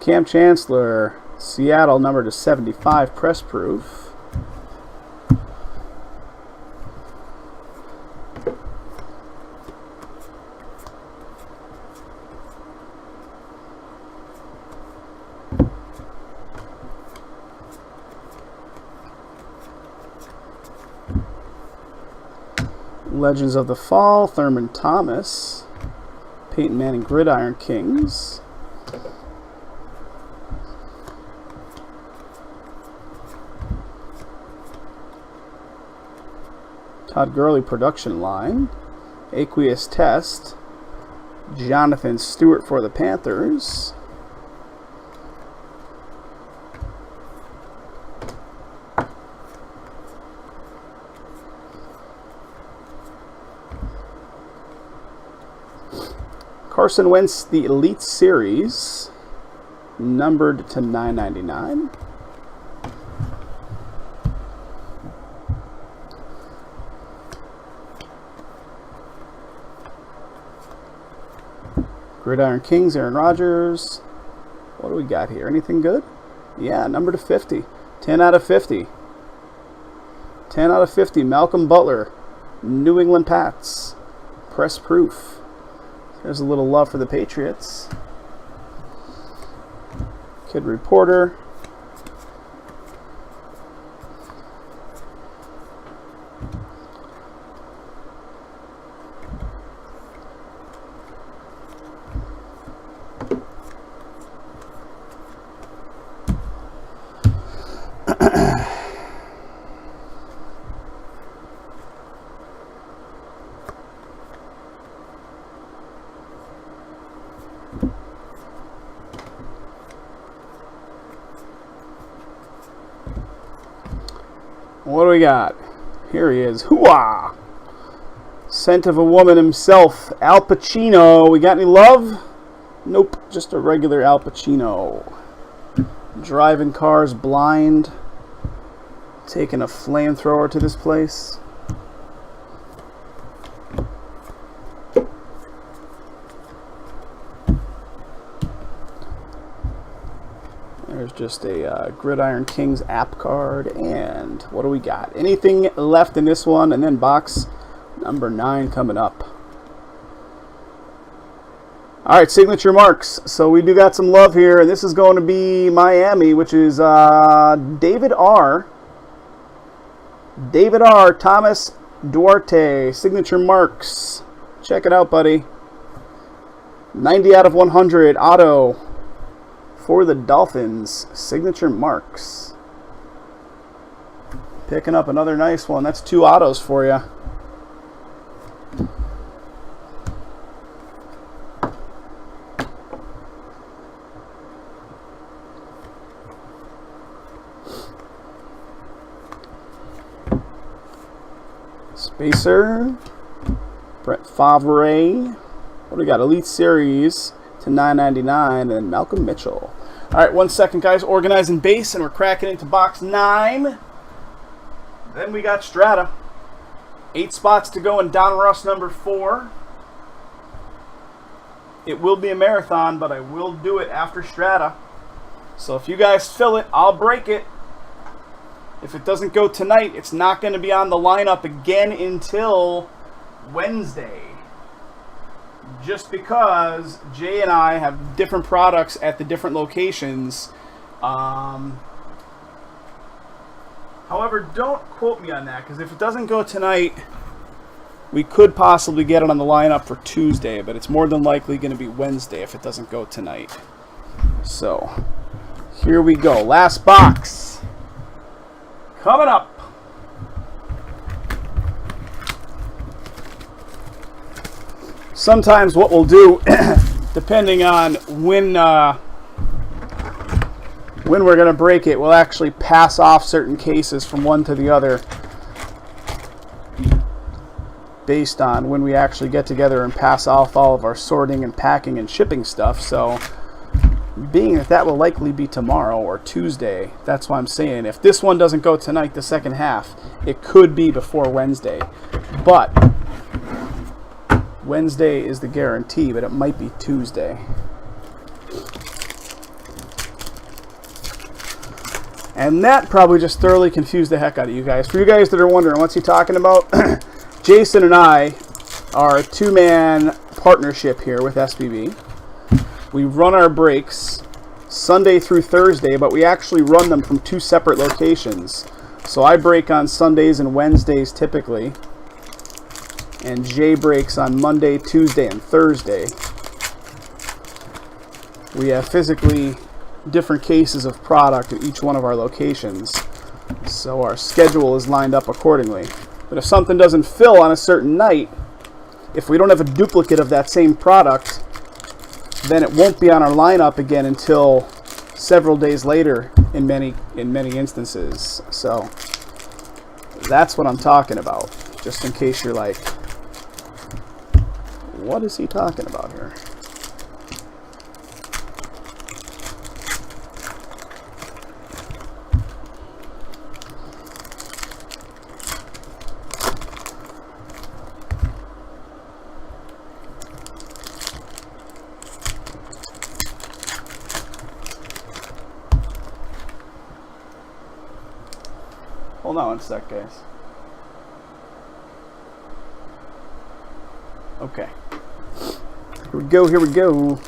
Cam Chancellor, Seattle numbered to 75 press proof. Legends of the Fall, Thurman Thomas. Peyton Manning Gridiron Kings. Todd Gurley Production Line. Aqueous Test. Jonathan Stewart for the Panthers. Carson Wentz, the Elite Series, numbered to 9.99. Gridiron Kings, Aaron Rodgers. What do we got here? Anything good? Yeah, number to 50. 10 out of 50. 10 out of 50. Malcolm Butler, New England Pats. Press proof. There's a little love for the Patriots. Kid Reporter. What do we got? Here he is. Hooah! Scent of a Woman himself, Al Pacino. We got any love? Nope, just a regular Al Pacino. driving cars blind, taking a flamethrower to this place. There's just a Gridiron Kings app card, and what do we got? Anything left in this one, and then box number 9 coming up. All right, signature marks. So we do got some love here, and this is going to be Miami, which is David R. David R. Thomas Duarte, signature marks. Check it out, buddy. 90 out of 100 auto for the Dolphins, signature marks. Picking up another nice one. That's 2 autos for you. Spacer, Brett Favre. What do we got? Elite Series to $9.99, and then Malcolm Mitchell. All right, 1 second, guys. Organizing base, and we're cracking into box 9. Then we got Strata. 8 spots to go in Donruss number 4. It will be a marathon, but I will do it after Strata. So if you guys fill it, I'll break it. If it doesn't go tonight, it's not going to be on the lineup again until Wednesday. Just because Jay and I have different products at the different locations. However, don't quote me on that, because if it doesn't go tonight, we could possibly get it on the lineup for Tuesday, but it's more than likely going to be Wednesday if it doesn't go tonight. So, here we go. Last box. Coming up. Sometimes what we'll do, depending on when we're going to break it, we'll actually pass off certain cases from one to the other based on when we actually get together and pass off all of our sorting and packing and shipping stuff. So being that will likely be tomorrow or Tuesday, that's why I'm saying if this one doesn't go tonight, the second half, it could be before Wednesday. But Wednesday is the guarantee, but it might be Tuesday. And that probably just thoroughly confused the heck out of you guys. For you guys that are wondering, what's he talking about? Jason and I are a 2-man partnership here with SBB. We run our breaks Sunday through Thursday, but we actually run them from 2 separate locations. So I break on Sundays and Wednesdays typically, and Jay breaks on Monday, Tuesday, and Thursday. We have physically different cases of product at each one of our locations, so our schedule is lined up accordingly. But if something doesn't fill on a certain night, if we don't have a duplicate of that same product, then it won't be on our lineup again until several days later in many instances. So that's what I'm talking about, just in case you're like, what is he talking about here? Hold on one sec, guys. Okay. Here we go, here we go.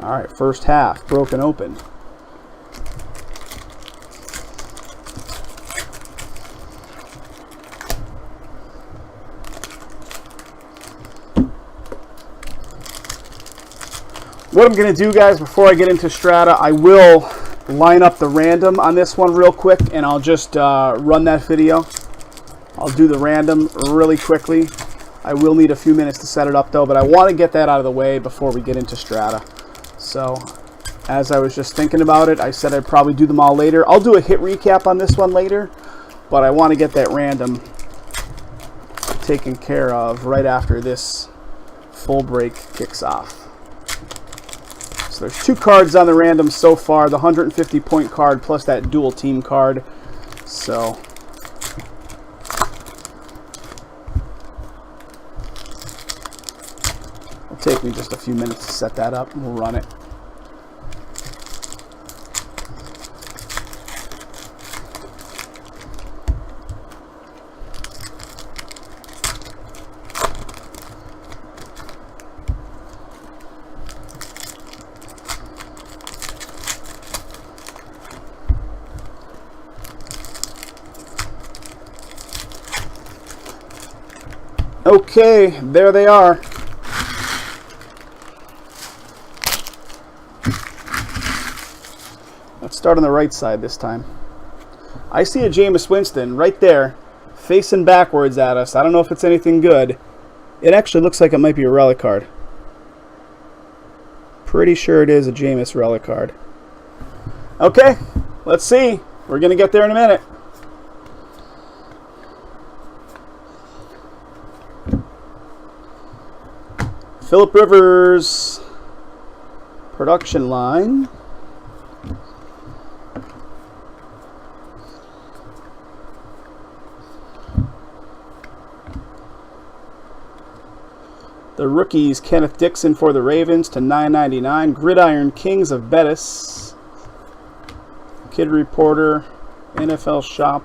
All right, first half broken open. What I'm going to do, guys, before I get into Strata, I will line up the random on this one real quick, and I'll just run that video. I'll do the random really quickly. I will need a few minutes to set it up, though, but I want to get that out of the way before we get into Strata. So, as I was just thinking about it, I said I'd probably do them all later. I'll do a hit recap on this one later, but I want to get that random taken care of right after this full break kicks off. So there's 2 cards on the random so far, the 150-point card plus that dual team card. So it'll take me just a few minutes to set that up and we'll run it. Okay, there they are. Let's start on the right side this time. I see a Jameis Winston right there, facing backwards at us. I don't know if it's anything good. It actually looks like it might be a relic card. Pretty sure it is a Jameis relic card. Okay, let's see. We're going to get there in a minute. Phillip Rivers, production line. The rookies, Kenneth Dixon for the Ravens to $9.99. Gridiron Kings of Bettis. Kid Reporter, NFL Shop.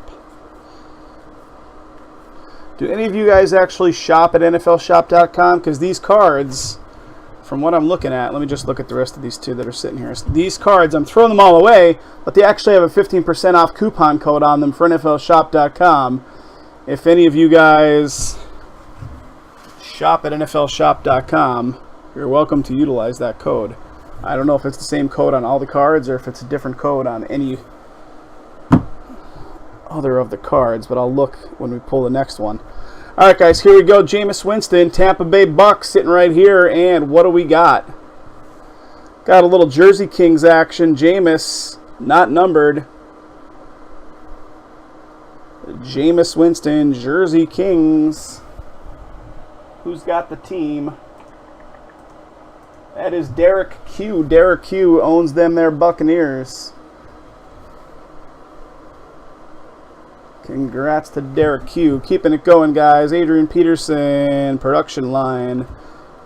Do any of you guys actually shop at NFLshop.com? Because these cards, from what I'm looking at, let me just look at the rest of these 2 that are sitting here. These cards, I'm throwing them all away, but they actually have a 15% off coupon code on them for NFLshop.com. If any of you guys shop at NFLshop.com, you're welcome to utilize that code. I don't know if it's the same code on all the cards or if it's a different code on any other of the cards, but I'll look when we pull the next one. All right, guys, here we go. Jameis Winston, Tampa Bay Bucks, sitting right here, and what do we got? Got a little Jersey Kings action. Jameis, not numbered. Jameis Winston, Jersey Kings. Who's got the team? That is Derek Q. Derek Q owns them there Buccaneers. Congrats to Derek Q. Keeping it going, guys. Adrian Peterson, production line.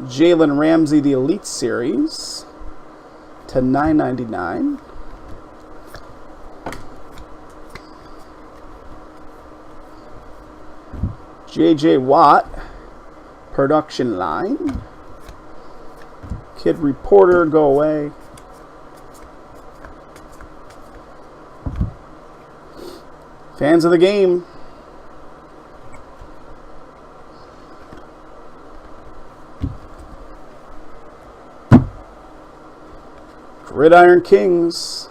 Jalen Ramsey, the Elite Series, to $9.99. J.J. Watt, production line. Kid Reporter, go away. Fans of the game. Gridiron Kings.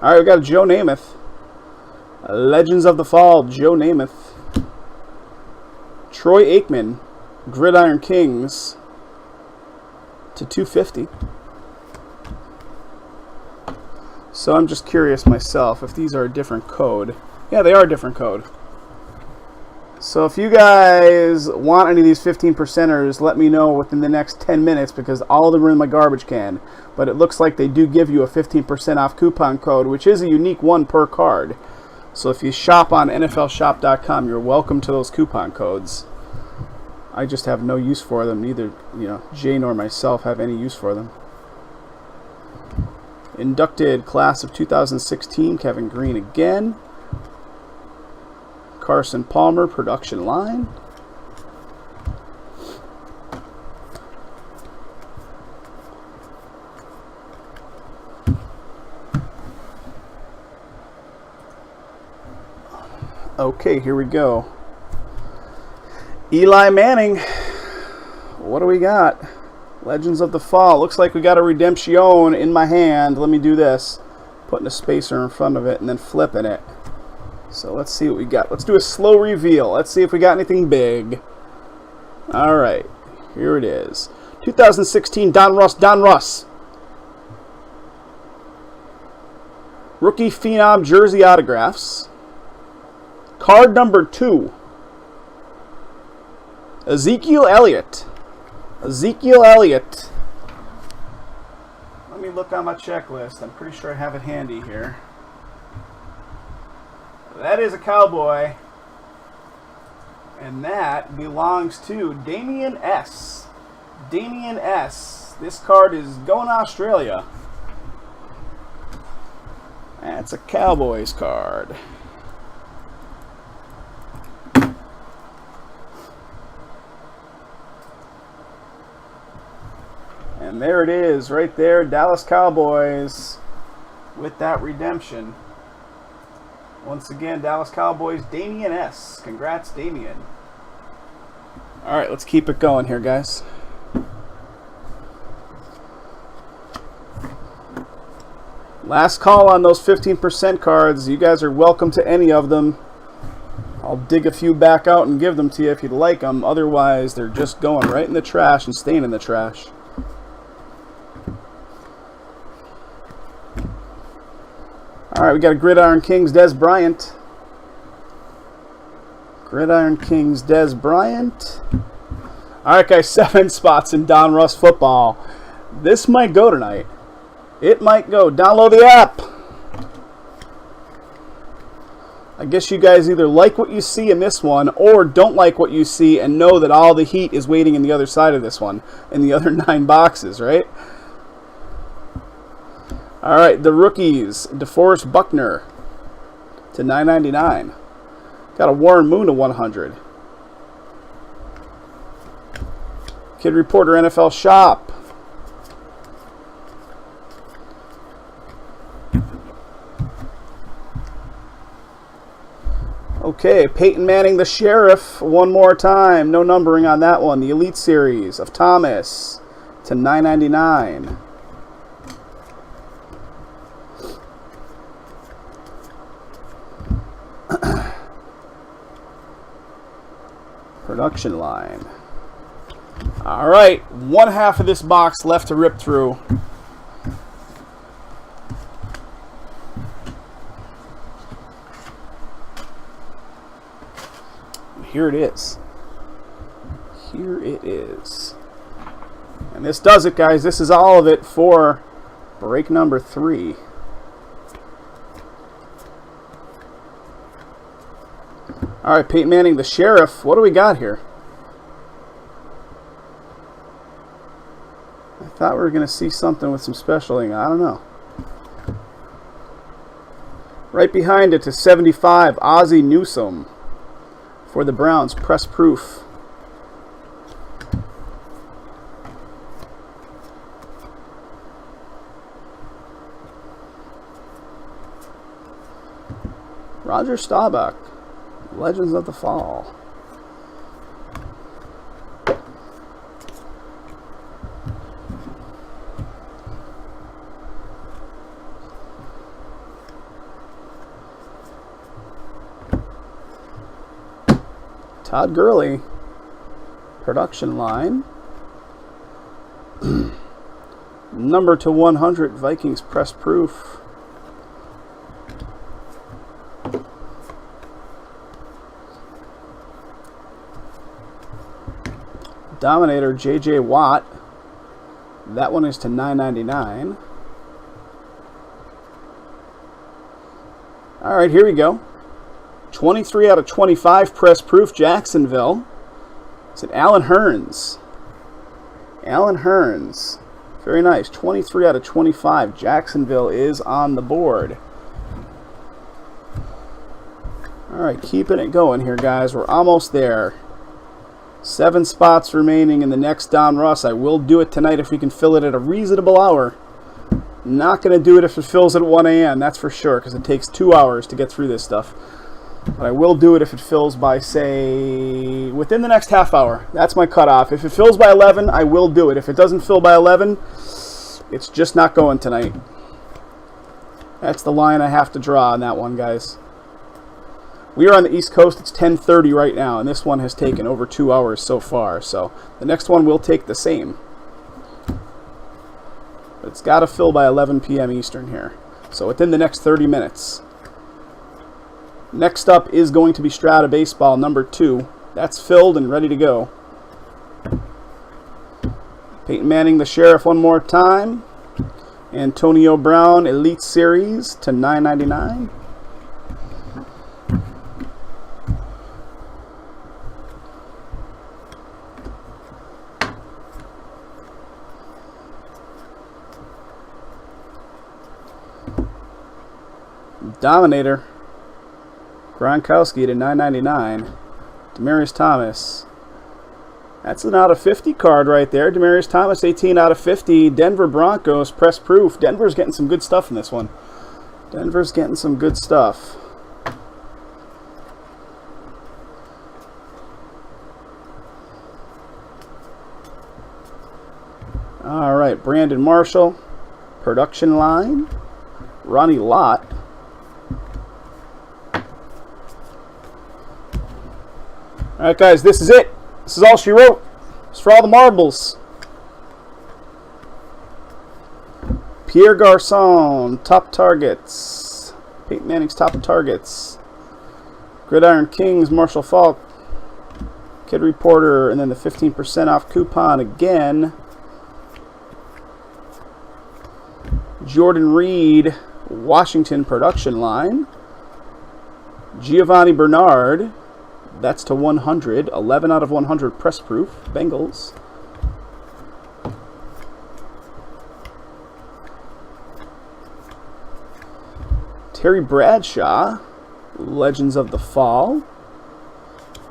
All right, we got Joe Namath. Legends of the Fall, Joe Namath. Troy Aikman, Gridiron Kings, to $250. So I'm just curious myself if these are a different code. Yeah, they are a different code. So if you guys want any of these 15%ers, let me know within the next 10 minutes because all of them are in my garbage can. But it looks like they do give you a 15% off coupon code, which is a unique one per card. So if you shop on NFLshop.com, you're welcome to those coupon codes. I just have no use for them. Neither, Jay nor myself have any use for them. Inducted class of 2016, Kevin Green again. Carson Palmer, production line. Okay, here we go. Eli Manning. What do we got? Legends of the Fall. Looks like we got a Redemption in my hand. Let me do this. Putting a spacer in front of it and then flipping it. So let's see what we got. Let's do a slow reveal. Let's see if we got anything big. All right, here it is. 2016 Donruss. Rookie Phenom Jersey Autographs. Card number 2. Ezekiel Elliott. Let me look on my checklist. I'm pretty sure I have it handy here. That is a Cowboy. And that belongs to Damian S. This card is going to Australia. That's a Cowboys card. And there it is, right there, Dallas Cowboys with that redemption. Once again, Dallas Cowboys, Damian S. Congrats, Damian. All right, let's keep it going here, guys. Last call on those 15% cards. You guys are welcome to any of them. I'll dig a few back out and give them to you if you'd like them. Otherwise, they're just going right in the trash and staying in the trash. All right, we got a Gridiron Kings Dez Bryant. All right, guys, 7 spots in Donruss football. This might go tonight. It might go. Download the app. I guess you guys either like what you see in this one or don't like what you see and know that all the heat is waiting in the other side of this one, in the other 9 boxes, right? All right, the rookies. DeForest Buckner to $9.99. Got a Warren Moon to 100. Kid Reporter NFL Shop. Okay, Peyton Manning the Sheriff one more time. No numbering on that one. The Elite Series of Thomas to $9.99. Production line. All right, 1/2 of this box left to rip through. Here it is. And this does it, guys. This is all of it for break number 3. All right, Peyton Manning, the Sheriff. What do we got here? I thought we were going to see something with some specialing. I don't know. Right behind it to 75, Ozzie Newsome for the Browns, press proof. Roger Staubach, Legends of the Fall. Todd Gurley, production line. Number to 100, Vikings press proof. Dominator, J.J. Watt. That one is to $9.99. All right, here we go. 23 out of 25 press proof, Jacksonville. It's an Alan Hearns. Very nice. 23 out of 25. Jacksonville is on the board. All right, keeping it going here, guys. We're almost there. 7 spots remaining in the next Donruss. I will do it tonight if we can fill it at a reasonable hour. Not going to do it if it fills at 1 a.m., that's for sure, because it takes 2 hours to get through this stuff. But I will do it if it fills by, say, within the next half hour. That's my cutoff. If it fills by 11, I will do it. If it doesn't fill by 11, it's just not going tonight. That's the line I have to draw on that one, guys. We are on the East Coast. It's 10:30 right now, and this one has taken over 2 hours so far. So the next one will take the same. But it's got to fill by 11 p.m. Eastern here. So within the next 30 minutes. Next up is going to be Strata Baseball number 2. That's filled and ready to go. Peyton Manning, the Sheriff, one more time. Antonio Brown, Elite Series to $9.99. Dominator, Gronkowski to $9.99. Demaryius Thomas. That's an out of 50 card right there. Demaryius Thomas, 18 out of 50. Denver Broncos, press proof. Denver's getting some good stuff in this one. Denver's getting some good stuff. All right, Brandon Marshall, production line. Ronnie Lott. All right, guys, this is it. This is all she wrote. It's for all the marbles. Pierre Garçon, top targets. Peyton Manning's top targets. Gridiron Kings, Marshall Faulk. Kid Reporter, and then the 15% off coupon again. Jordan Reed, Washington production line. Giovanni Bernard. That's to 100. 11 out of 100 press proof. Bengals. Terry Bradshaw. Legends of the Fall.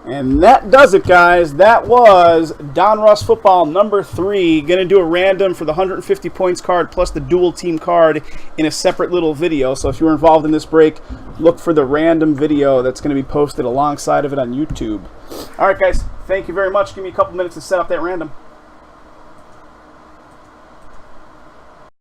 And that does it, guys. That was Donruss Football number 3. Going to do a random for the 150 points card plus the dual team card in a separate little video. So if you were involved in this break, look for the random video that's going to be posted alongside of it on YouTube. All right, guys. Thank you very much. Give me a couple minutes to set up that random.